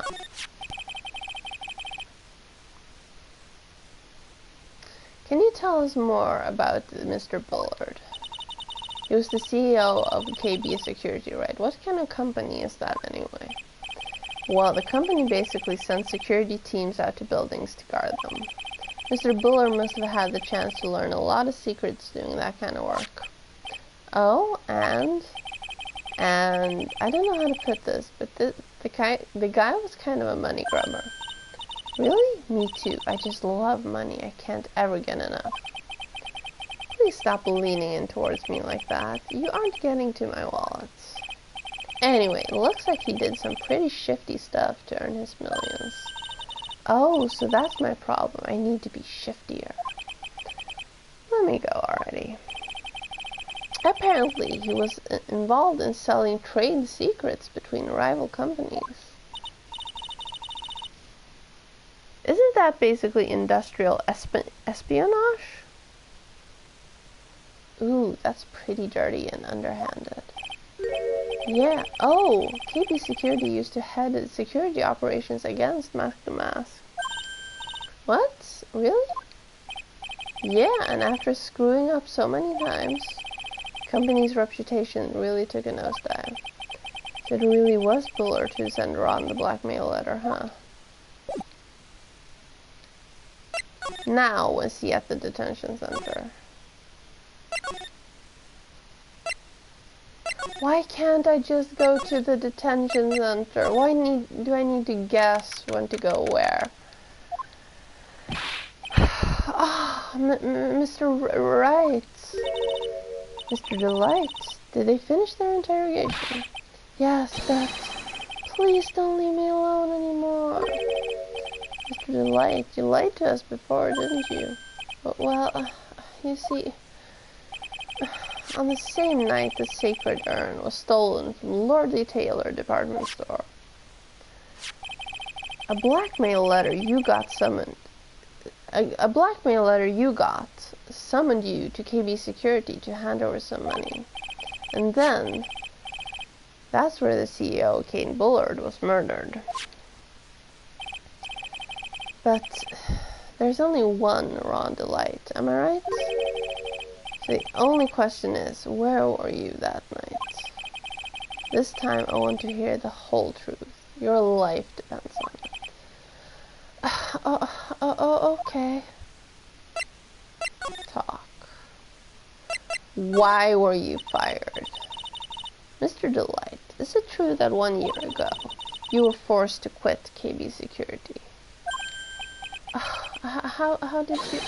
Can you tell us more about Mr. Bullard? He was the CEO of KB Security, right? What kind of company is that anyway? Well, the company basically sends security teams out to buildings to guard them. Mr. Bullard must have had the chance to learn a lot of secrets doing that kind of work. Oh, and I don't know how to put this, but the guy was kind of a money grubber. Really? Me too. I just love money. I can't ever get enough. Please stop leaning in towards me like that. You aren't getting to my wallets. Anyway, it looks like he did some pretty shifty stuff to earn his millions. Oh, so that's my problem. I need to be shiftier. Let me go already. Apparently, he was involved in selling trade secrets between rival companies. Isn't that basically industrial espionage? Ooh, that's pretty dirty and underhanded. Yeah, oh, KB Security used to head security operations against Mask to Mask. What? Really? Yeah, and after screwing up so many times, company's reputation really took a nosedive. So it really was Bullard who sent Ron the blackmail letter, huh? Now was he at the detention center? Why can't I just go to the detention center? Why do I need to guess when to go where? Ah, Mr. Wright. Mr. Delight. Did they finish their interrogation? Yes, but please don't leave me alone anymore. Mr. Delight, you lied to us before, didn't you? Well, you see, on the same night the sacred urn was stolen from Lordly Taylor department store. A blackmail letter you got summoned you to KB Security to hand over some money. And then, that's where the CEO, Kane Bullard, was murdered. But there's only one Ron Delight, am I right? So the only question is, where were you that night? This time I want to hear the whole truth. Your life depends on it. Okay. Talk. Why were you fired? Mr. Delight, is it true that 1 year ago you were forced to quit KB Security? How did you...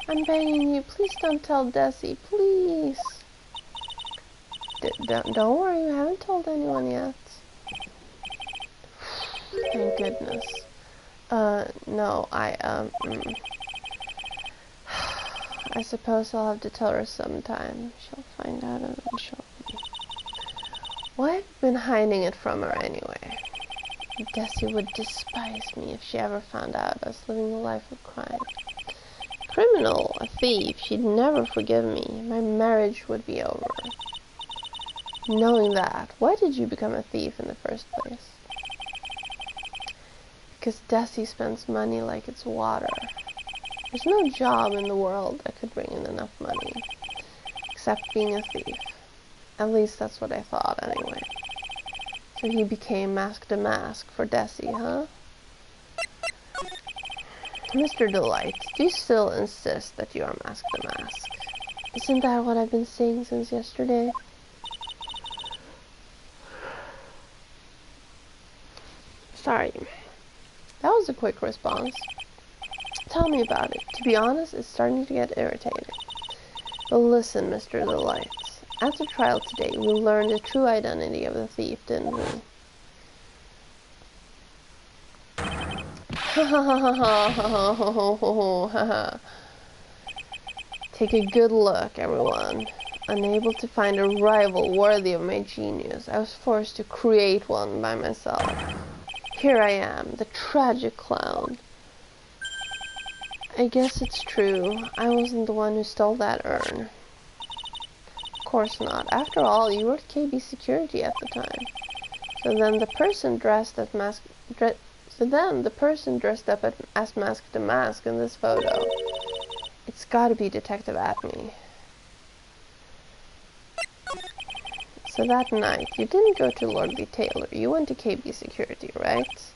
I'm begging you, please don't tell Desi, please. Don't worry, you haven't told anyone yet. Thank goodness. No, I suppose I'll have to tell her sometime. She'll find out eventually. Why have you been hiding it from her anyway? Desi would despise me if she ever found out I was living a life of crime. Criminal, a thief, she'd never forgive me. My marriage would be over. Knowing that, why did you become a thief in the first place? Because Desi spends money like it's water. There's no job in the world that could bring in enough money, except being a thief. At least that's what I thought anyway. So he became Mask to Mask for Desi, huh? Mr. Delight, do you still insist that you are Mask to Mask? Isn't that what I've been saying since yesterday? Sorry. That was a quick response. Tell me about it. To be honest, it's starting to get irritating. But listen, Mr. Delight. At the trial today, we learned the true identity of the thief, didn't we? Take a good look, everyone. Unable to find a rival worthy of my genius, I was forced to create one by myself. Here I am, the tragic clown. I guess it's true. I wasn't the one who stole that urn. Of course not. After all, you were at KB Security at the time. So then the person dressed as Mask to Mask in this photo. It's gotta be Detective Atme. So that night, you didn't go to Lordly Taylor, you went to KB Security, right?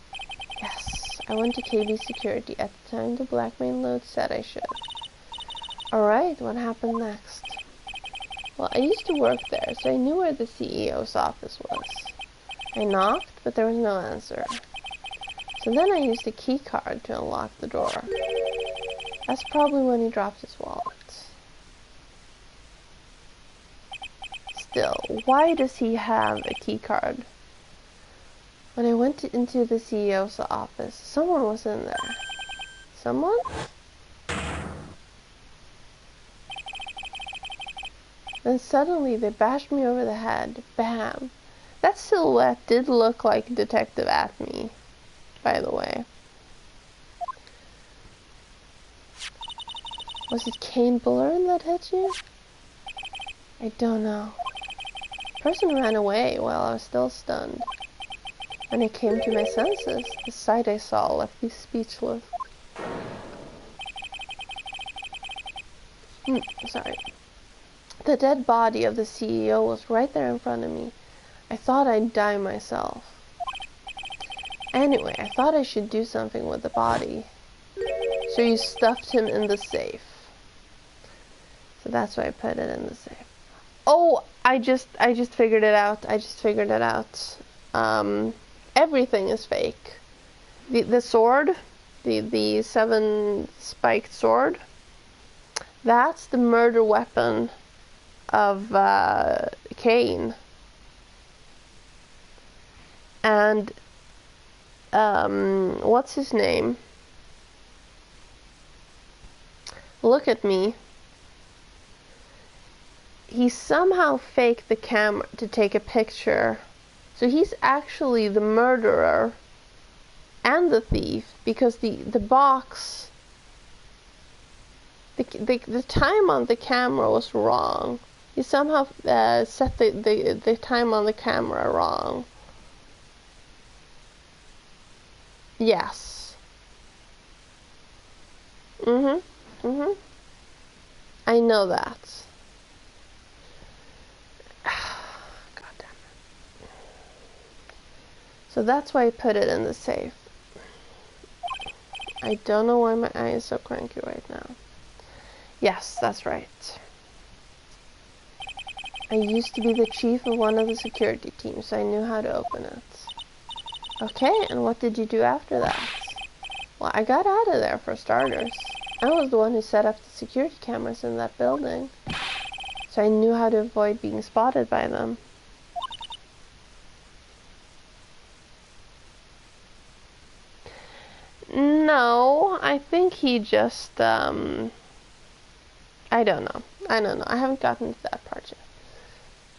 Yes, I went to KB Security at the time the blackmail note said I should. Alright, what happened next? Well, I used to work there, so I knew where the CEO's office was. I knocked, but there was no answer. So then I used a key card to unlock the door. That's probably when he dropped his wallet. Still, why does he have a key card? When I went into the CEO's office, someone was in there. Someone? Then suddenly they bashed me over the head. Bam! That silhouette did look like Detective Atme, by the way. Was it Kane Bullard that hit you? I don't know. The person ran away while I was still stunned. When I came to my senses, the sight I saw left me speechless. Sorry. The dead body of the CEO was right there in front of me. I thought I'd die myself. Anyway, I thought I should do something with the body. So you stuffed him in the safe. So that's why I put it in the safe. Oh, I just figured it out. Everything is fake. The sword, the 7-spiked sword, that's the murder weapon of Kane. And what's his name? Look at me. He somehow faked the camera to take a picture. So he's actually the murderer and the thief, because the box The time on the camera was wrong. You somehow set the time on the camera wrong. Yes. Mhm. Mhm. I know that. God damn it. So that's why I put it in the safe. I don't know why my eye is so cranky right now. Yes, that's right. I used to be the chief of one of the security teams, so I knew how to open it. Okay, and what did you do after that? Well, I got out of there for starters. I was the one who set up the security cameras in that building, so I knew how to avoid being spotted by them. No, I think he just, I don't know. I don't know. I haven't gotten to that part yet.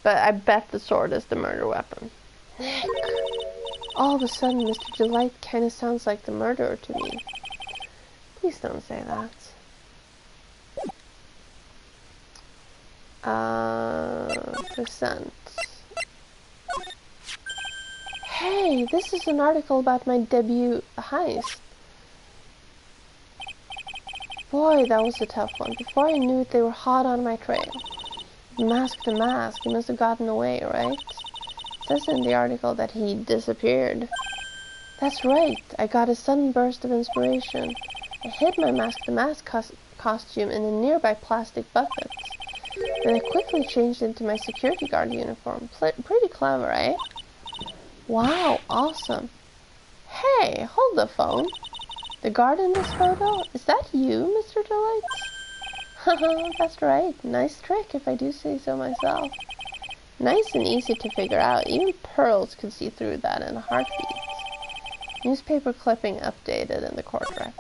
But I bet the sword is the murder weapon. Nick! All of a sudden, Mr. Delight kind of sounds like the murderer to me. Please don't say that. Percent. Hey, this is an article about my debut heist. Boy, that was a tough one. Before I knew it, they were hot on my trail. Mask to mask, he must have gotten away, right? It says in the article that he disappeared. That's right, I got a sudden burst of inspiration. I hid my mask to mask costume in a nearby plastic bucket. Then I quickly changed into my security guard uniform. Pretty clever, eh? Wow, awesome. Hey, hold the phone. The guard in this photo? Is that you, Mr. Delight? Haha, that's right. Nice trick, if I do say so myself. Nice and easy to figure out. Even pearls could see through that in a heartbeat. Newspaper clipping updated in the court record.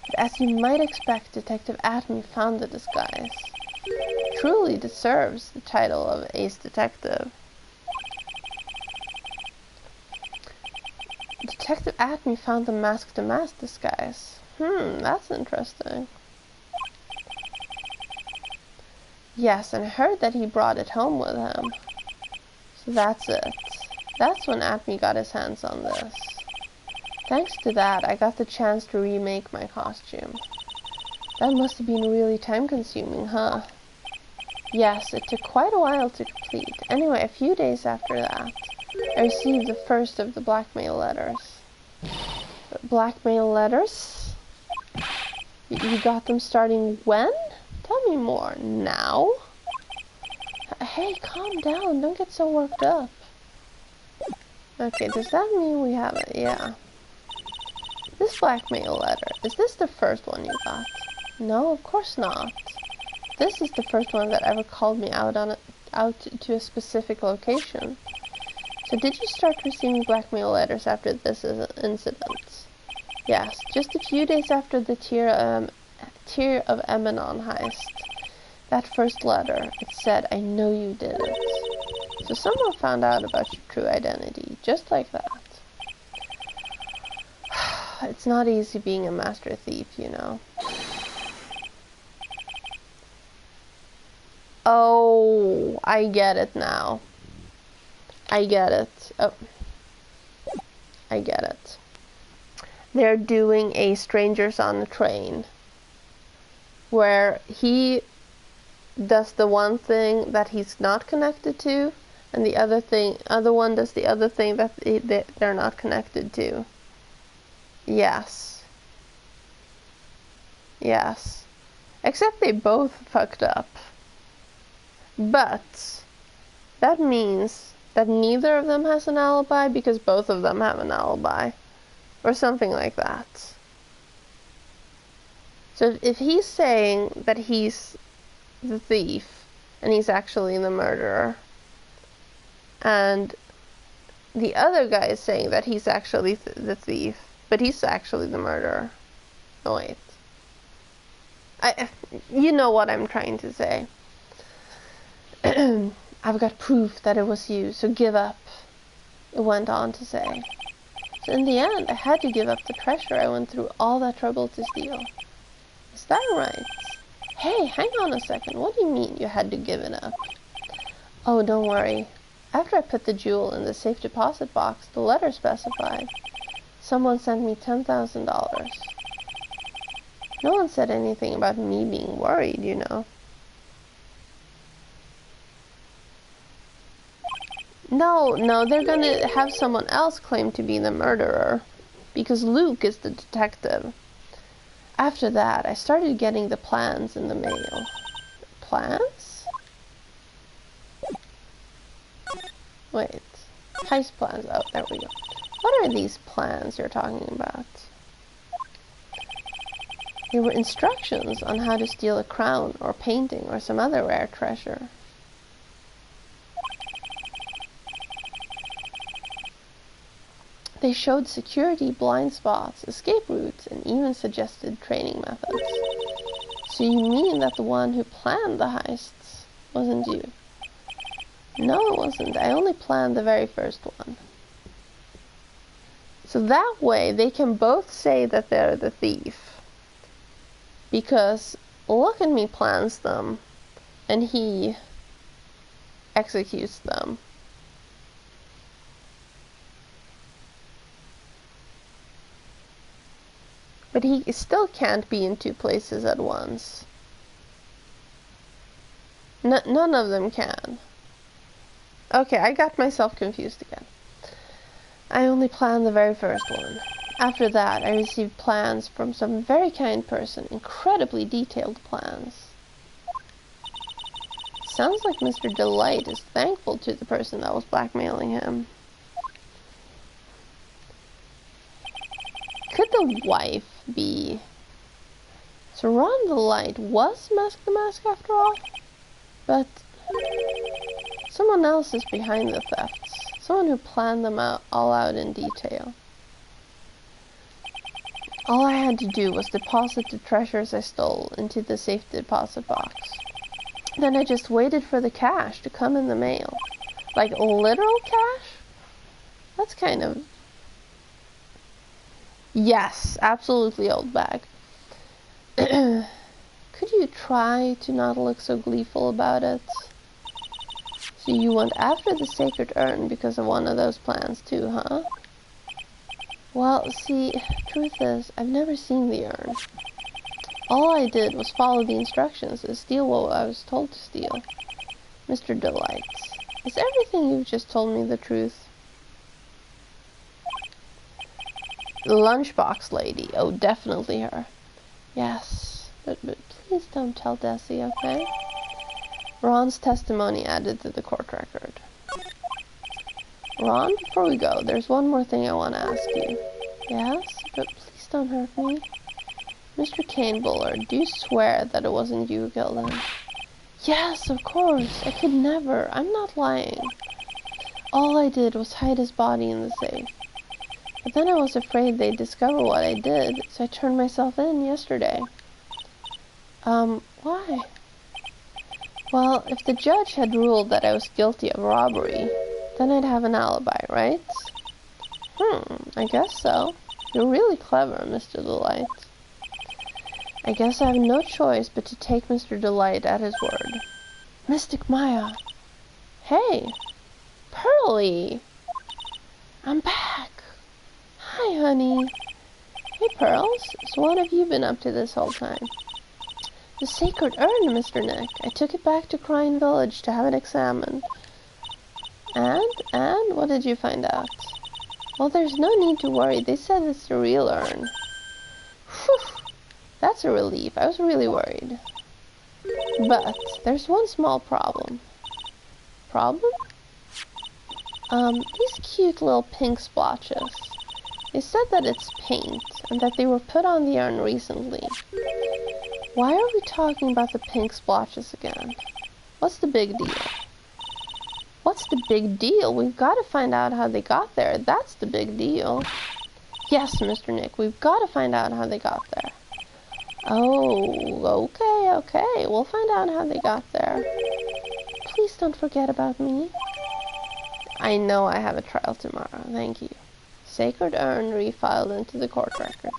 But as you might expect, Detective Atomy found the disguise. Truly deserves the title of Ace Detective. Detective Atomy found the mask-to-mask disguise. That's interesting. Yes, and I heard that he brought it home with him. So that's it. That's when Atomy got his hands on this. Thanks to that, I got the chance to remake my costume. That must have been really time-consuming, huh? Yes, it took quite a while to complete. Anyway, a few days after that, I received the first of the blackmail letters. Blackmail letters? You got them starting when? Tell me more. Now? Hey, calm down. Don't get so worked up. Okay, does that mean we have it? Yeah. This blackmail letter, is this the first one you got? No, of course not. This is the first one that ever called me out to a specific location. So did you start receiving blackmail letters after this incident? Yes, just a few days after the Tear of Emanon heist. That first letter, it said, I know you did it. So someone found out about your true identity, just like that. It's not easy being a master thief, you know. Oh, I get it now. I get it. Oh, I get it. They're doing a Strangers on the Train, where he does the one thing that he's not connected to, and the other one does the other thing that they're not connected to. Yes. Yes. Except they both fucked up. But that means that neither of them has an alibi because both of them have an alibi. Or something like that. So if he's saying that he's the thief and he's actually the murderer, and the other guy is saying that he's actually the thief, but he's actually the murderer. Oh wait. You know what I'm trying to say. I've got proof that it was you, so give up, it went on to say. So in the end, I had to give up the treasure I went through all that trouble to steal. Is that right? Hey, hang on a second. What do you mean you had to give it up? Oh, don't worry. After I put the jewel in the safe deposit box, the letter specified. Someone sent me $10,000. No one said anything about me being worried, you know. No, they're gonna have someone else claim to be the murderer. Because Luke is the detective. After that, I started getting the plans in the mail. Plans? Wait. Heist plans. Oh, there we go. What are these plans you're talking about? They were instructions on how to steal a crown or painting or some other rare treasure. They showed security blind spots, escape routes, and even suggested training methods. So you mean that the one who planned the heists wasn't you? No, it wasn't. I only planned the very first one. So that way they can both say that they're the thief. Because Look at Me plans them, and he executes them. But he still can't be in two places at once. None of them can. Okay, I got myself confused again. I only planned the very first one. After that, I received plans from some very kind person. Incredibly detailed plans. Sounds like Mr. Delight is thankful to the person that was blackmailing him. Could the wife be... So Ron Delight was Mask the Mask after all? But someone else is behind the thefts. Someone who planned them all out in detail. All I had to do was deposit the treasures I stole into the safe deposit box. Then I just waited for the cash to come in the mail. Like literal cash? That's kind of... Yes, absolutely old bag. Could you try to not look so gleeful about it? So you went after the sacred urn because of one of those plans too, huh? Well, see, truth is, I've never seen the urn. All I did was follow the instructions and steal what I was told to steal. Mr. Delight, is everything you've just told me the truth? The lunchbox lady. Oh, definitely her. Yes, but please don't tell Desi, okay? Ron's testimony added to the court record. Ron, before we go, there's one more thing I want to ask you. Yes, but please don't hurt me. Mr. Kane Bullard, do you swear that it wasn't you who killed him? Yes, of course. I could never. I'm not lying. All I did was hide his body in the safe. But then I was afraid they'd discover what I did, so I turned myself in yesterday. Why? Well, if the judge had ruled that I was guilty of robbery, then I'd have an alibi, right? I guess so. You're really clever, Mr. Delight. I guess I have no choice but to take Mr. Delight at his word. Mystic Maya. Hey, Pearly. I'm back. Hi, honey. Hey, Pearls. So what have you been up to this whole time? The sacred urn, Mr. Nick. I took it back to Crine Village to have it examined. And what did you find out? Well, there's no need to worry. They said it's the real urn. Whew. That's a relief. I was really worried. But there's one small problem. Problem? These cute little pink splotches. They said that it's paint, and that they were put on the urn recently. Why are we talking about the pink splotches again? What's the big deal? What's the big deal? We've got to find out how they got there. That's the big deal. Yes, Mr. Nick, we've got to find out how they got there. Oh, okay. We'll find out how they got there. Please don't forget about me. I know I have a trial tomorrow. Thank you. Sacred urn refiled into the court record.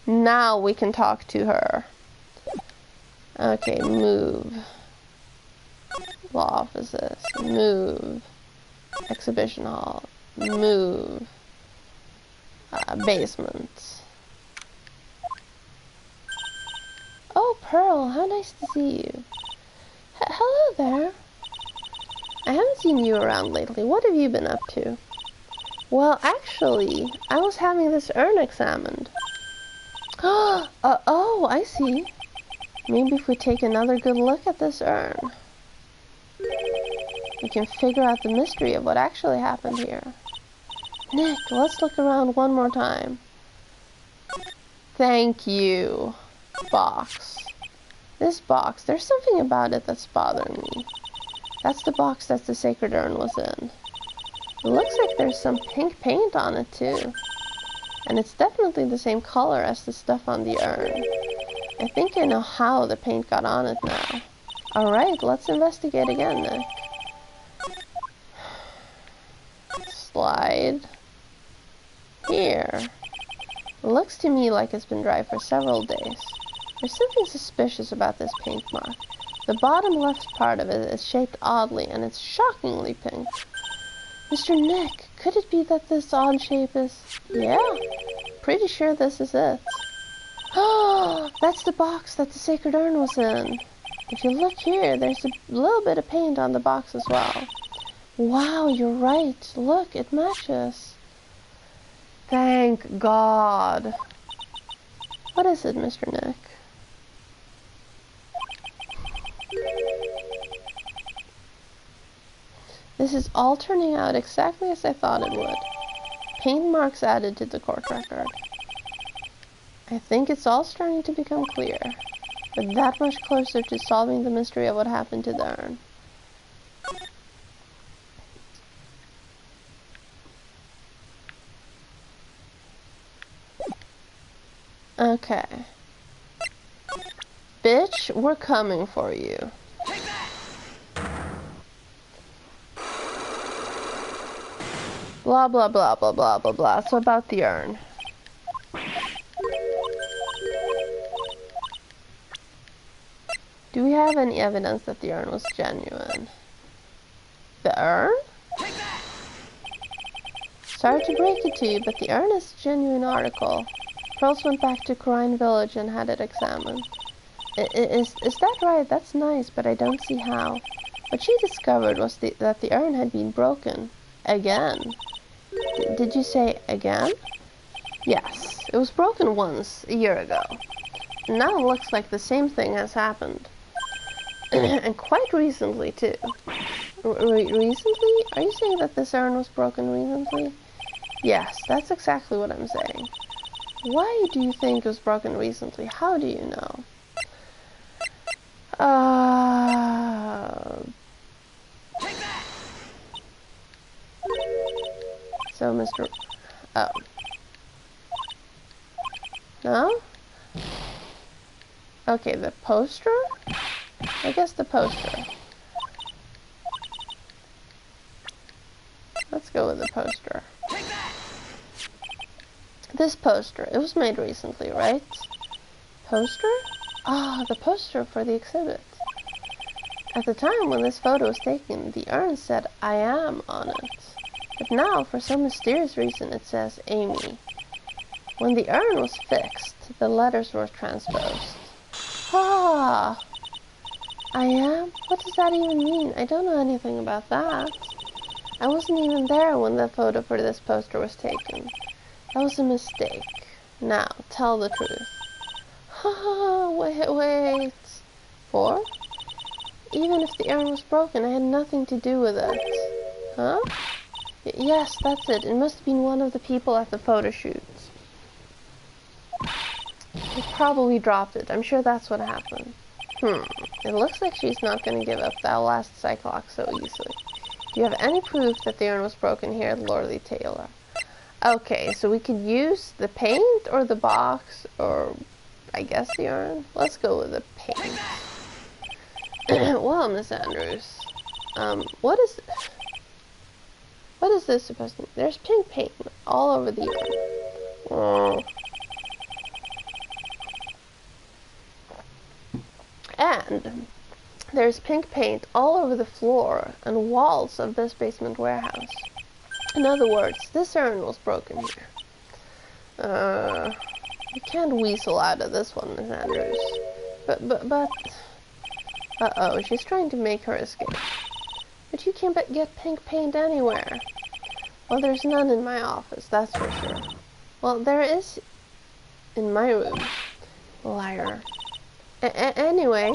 Now we can talk to her. Okay, move. Law offices. Move. Exhibition hall. Move. Basement. Oh, Pearl, how nice to see you. Hello there. I haven't seen you around lately. What have you been up to? Well, actually, I was having this urn examined. Oh, I see. Maybe if we take another good look at this urn, we can figure out the mystery of what actually happened here. Nick, let's look around one more time. Thank you, box. This box, there's something about it that's bothering me. That's the box that the sacred urn was in. It looks like there's some pink paint on it too. And it's definitely the same color as the stuff on the urn. I think I know how the paint got on it now. Alright, let's investigate again, Nick. Slide. Here. It looks to me like it's been dry for several days. There's something suspicious about this paint mark. The bottom left part of it is shaped oddly, and it's shockingly pink. Mr. Nick, could it be that this odd shape is... Yeah, pretty sure this is it. Oh, that's the box that the sacred urn was in. If you look here, there's a little bit of paint on the box as well. Wow, you're right. Look, it matches. Thank God. What is it, Mr. Nick? This is all turning out exactly as I thought it would. Paint marks added to the court record. I think it's all starting to become clear. We're that much closer to solving the mystery of what happened to the urn. Okay. Bitch, we're coming for you. Blah, blah, blah, blah, blah, blah, blah. So about the urn. Do we have any evidence that the urn was genuine? The urn? Sorry to break it to you, but the urn is a genuine article. Pearls went back to Corrine Village and had it examined. Is that right? That's nice, but I don't see how. What she discovered was that the urn had been broken. Again. Did you say again? Yes. It was broken once, a year ago. Now it looks like the same thing has happened. And quite recently, too. Recently? Are you saying that this urn was broken recently? Yes, that's exactly what I'm saying. Why do you think it was broken recently? How do you know? So, Mr. Oh. No? Okay, the poster? I guess the poster. Let's go with the poster. This poster, it was made recently, right? Poster? Ah, the poster for the exhibit. At the time when this photo was taken, the urn said "I am" on it. But now, for some mysterious reason, it says Amy. When the urn was fixed, the letters were transposed. Ah! I am? What does that even mean? I don't know anything about that. I wasn't even there when the photo for this poster was taken. That was a mistake. Now, tell the truth. Wait. For? Even if the urn was broken, I had nothing to do with it. Huh? Yes, that's it. It must have been one of the people at the photo shoots. They probably dropped it. I'm sure that's what happened. It looks like she's not going to give up that last Cyclox so easily. Do you have any proof that the urn was broken here at Lordly Taylor? Okay, so we could use the paint or the box, or I guess the urn. Let's go with the paint. Well, Miss Andrews, what is this supposed to mean? There's pink paint all over the urn. And there's pink paint all over the floor and walls of this basement warehouse. In other words, this urn was broken here. You can't weasel out of this one, Miss Andrews. But... Uh-oh, she's trying to make her escape. But you can't get pink paint anywhere. Well, there's none in my office, that's for sure. Well, there is in my room. Liar. Anyway,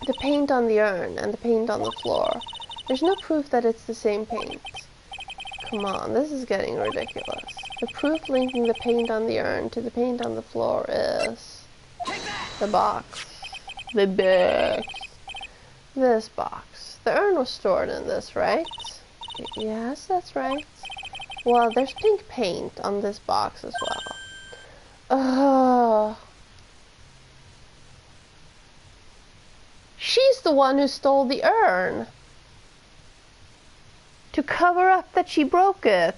the paint on the urn and the paint on the floor. There's no proof that it's the same paint. Come on, this is getting ridiculous. The proof linking the paint on the urn to the paint on the floor is... the box. The box. This box. The urn was stored in this, right? Yes, that's right. Well, there's pink paint on this box as well. Ugh. She's the one who stole the urn. To cover up that she broke it.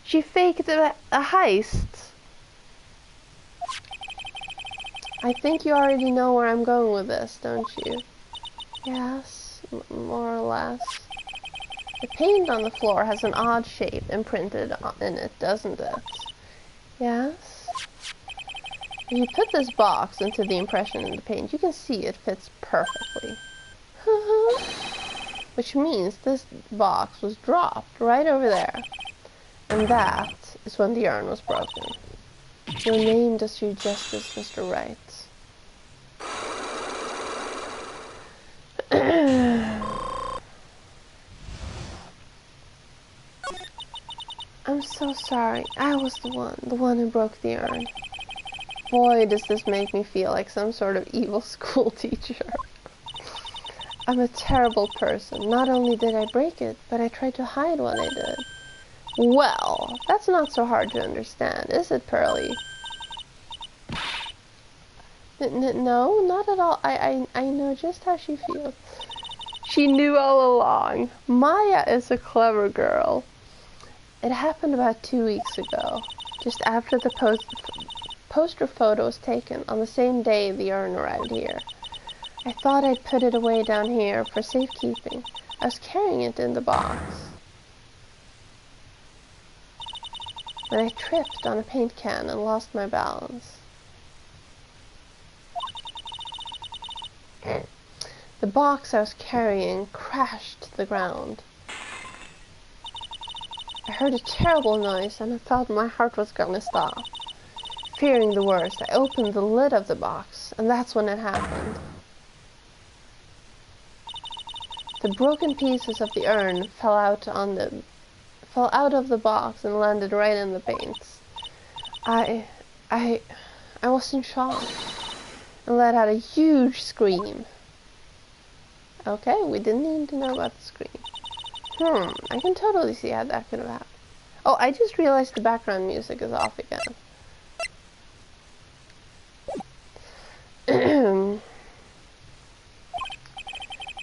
She faked a heist. I think you already know where I'm going with this, don't you? Yes, more or less. The paint on the floor has an odd shape imprinted in it, doesn't it? Yes? If you put this box into the impression in the paint, you can see it fits perfectly. Which means this box was dropped right over there. And that is when the urn was broken. Your name does you justice, Mr. Wright. I'm so sorry. I was the one who broke the urn. Boy, does this make me feel like some sort of evil school teacher. I'm a terrible person. Not only did I break it, but I tried to hide what I did. Well, that's not so hard to understand, is it, Pearlie? No, not at all. I know just how she feels. She knew all along. Maya is a clever girl. It happened about 2 weeks ago, just after the poster photo was taken on the same day the urn arrived here. I thought I'd put it away down here for safekeeping. I was carrying it in the box. When I tripped on a paint can and lost my balance. The box I was carrying crashed to the ground. I heard a terrible noise and I thought my heart was gonna stop. Fearing the worst, I opened the lid of the box, and that's when it happened. The broken pieces of the urn fell out of the box and landed right in the paints. I was in shock and let out a huge scream. Okay, we didn't need to know about the scream. I can totally see how that could have happened. Oh, I just realized the background music is off again.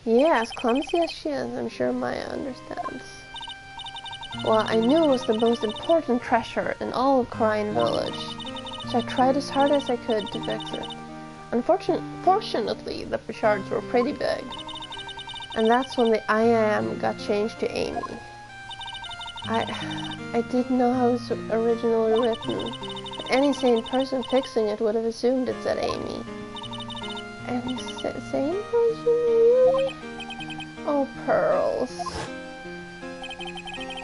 Yeah, as clumsy as she is, I'm sure Maya understands. Well, I knew it was the most important treasure in all of Corrine Village, so I tried as hard as I could to fix it. Fortunately, the shards were pretty big, and that's when the I am got changed to Amy. I didn't know how it was originally written, but any sane person fixing it would have assumed it said Amy. Any sane person, really? Oh, Pearls.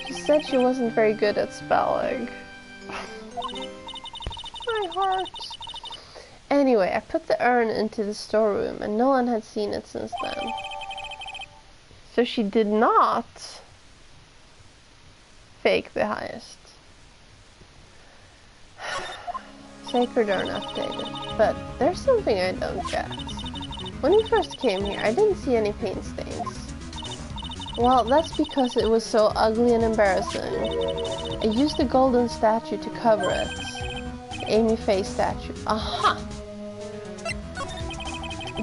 She said she wasn't very good at spelling. My heart. Anyway, I put the urn into the storeroom, and no one had seen it since then. So she did not fake the heist. Sacred urn updated. But there's something I don't get. When we first came here, I didn't see any paint stains. Well, that's because it was so ugly and embarrassing. I used a golden statue to cover it. The Amy Faye statue. Aha!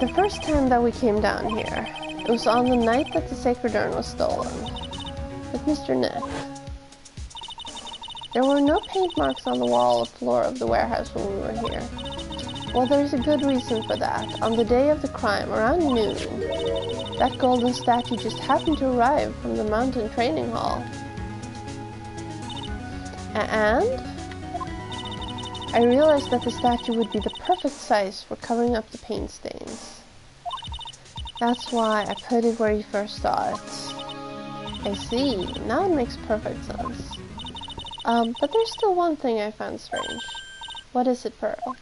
The first time that we came down here, it was on the night that the sacred urn was stolen. With Mr. Nick. There were no paint marks on the wall or floor of the warehouse when we were here. Well, there's a good reason for that. On the day of the crime, around noon, that golden statue just happened to arrive from the mountain training hall. And I realized that the statue would be the perfect size for covering up the paint stains. That's why I put it where you first saw it. I see. Now it makes perfect sense. But there's still one thing I found strange. What is it, Pearl?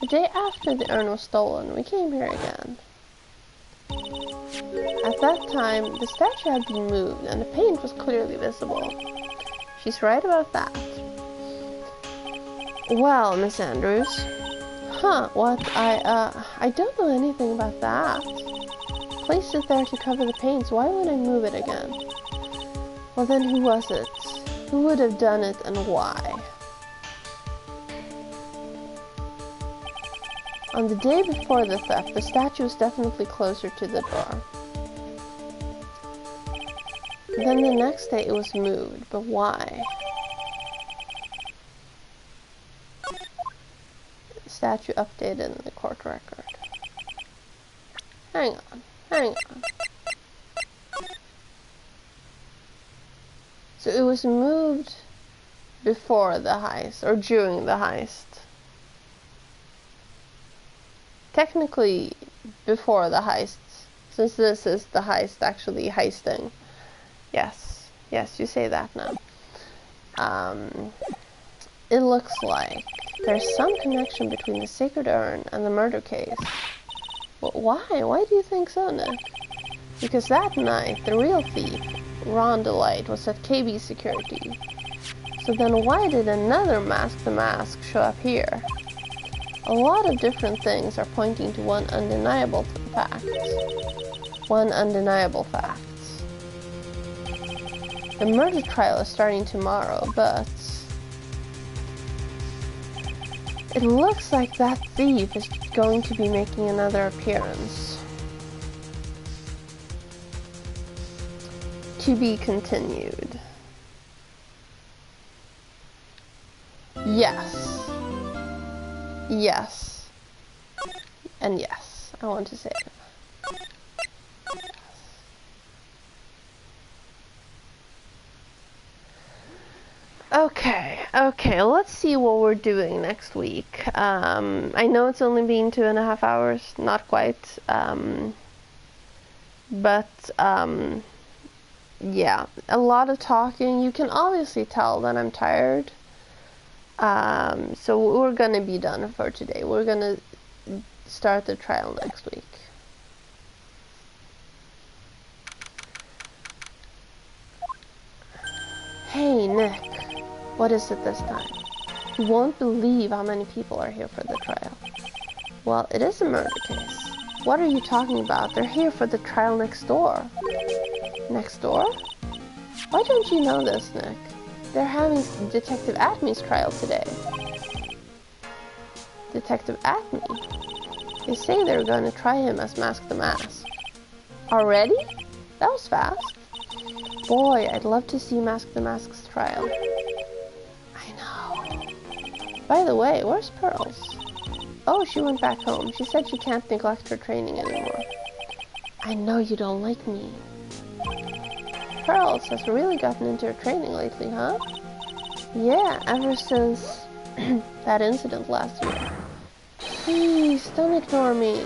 The day after the urn was stolen, we came here again. At that time, the statue had been moved and the paint was clearly visible. She's right about that. Well, Miss Andrews. Huh, what? I don't know anything about that. Placed it there to cover the paints, why would I move it again? Well then, who was it? Who would have done it and why? On the day before the theft, the statue was definitely closer to the door. Then the next day it was moved, but why? The statue updated in the court record. Hang on. So it was moved before the heist, or during the heist. Technically, before the heist, since this is the heist actually heisting. Yes, you say that now. It looks like there's some connection between the sacred urn and the murder case. But why? Why do you think so, Nick? Because that night, the real thief, Ron DeLite, was at KB Security. So then why did another Mask the Mask show up here? A lot of different things are pointing to one undeniable fact. The murder trial is starting tomorrow, but it looks like that thief is going to be making another appearance. To be continued. Yes. And yes, I want to say it. Okay, let's see what we're doing next week. I know it's only been 2.5 hours, not quite. Yeah, a lot of talking. You can obviously tell that I'm tired. So we're gonna be done for today. We're gonna start the trial next week. Hey, Nick. What is it this time? You won't believe how many people are here for the trial. Well, it is a murder case. What are you talking about? They're here for the trial next door. Next door? Why don't you know this, Nick? They're having Detective Atmey's trial today. Detective Atmey? They say they're going to try him as Mask the Mask. Already? That was fast. Boy, I'd love to see Mask the Mask's trial. I know. By the way, where's Pearls? Oh, she went back home. She said she can't neglect her training anymore. I know you don't like me. Pearls has really gotten into her training lately, huh? Yeah, ever since that incident last year. Please, don't ignore me.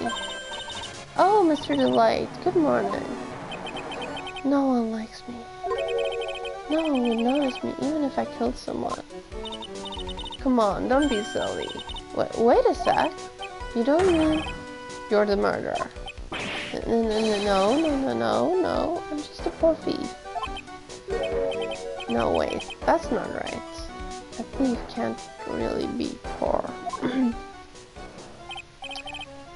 Oh, Mr. Delight, good morning. No one likes me. No one would notice me even if I killed someone. Come on, don't be silly. Wait a sec. You don't mean you're the murderer? No. I'm just a poor thief. No, wait. That's not right. A thief can't really be poor.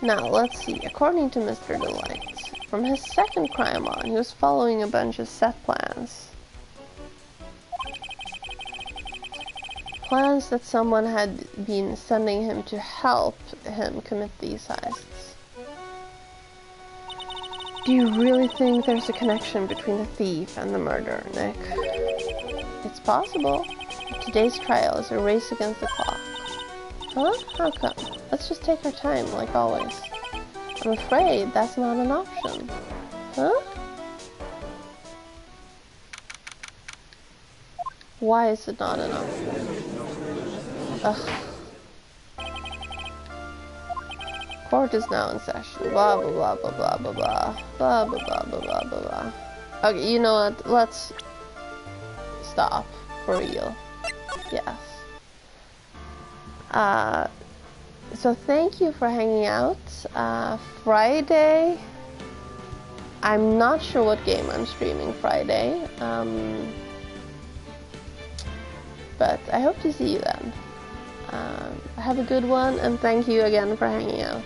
Now, let's see. According to Mr. Delight, from his second crime on, he was following a bunch of set plans. Plans that someone had been sending him to help him commit these heists. Do you really think there's a connection between the thief and the murder, Nick? It's possible. Today's trial is a race against the clock. Huh? How come? Let's just take our time, like always. I'm afraid that's not an option. Huh? Why is it not an option? Ugh. Court is now in session. Blah blah blah blah blah blah blah blah blah blah blah blah blah blah. Okay, you know what? Let's stop for real. Yes. So thank you for hanging out. Friday. I'm not sure what game I'm streaming Friday. But I hope to see you then. Have a good one, and thank you again for hanging out.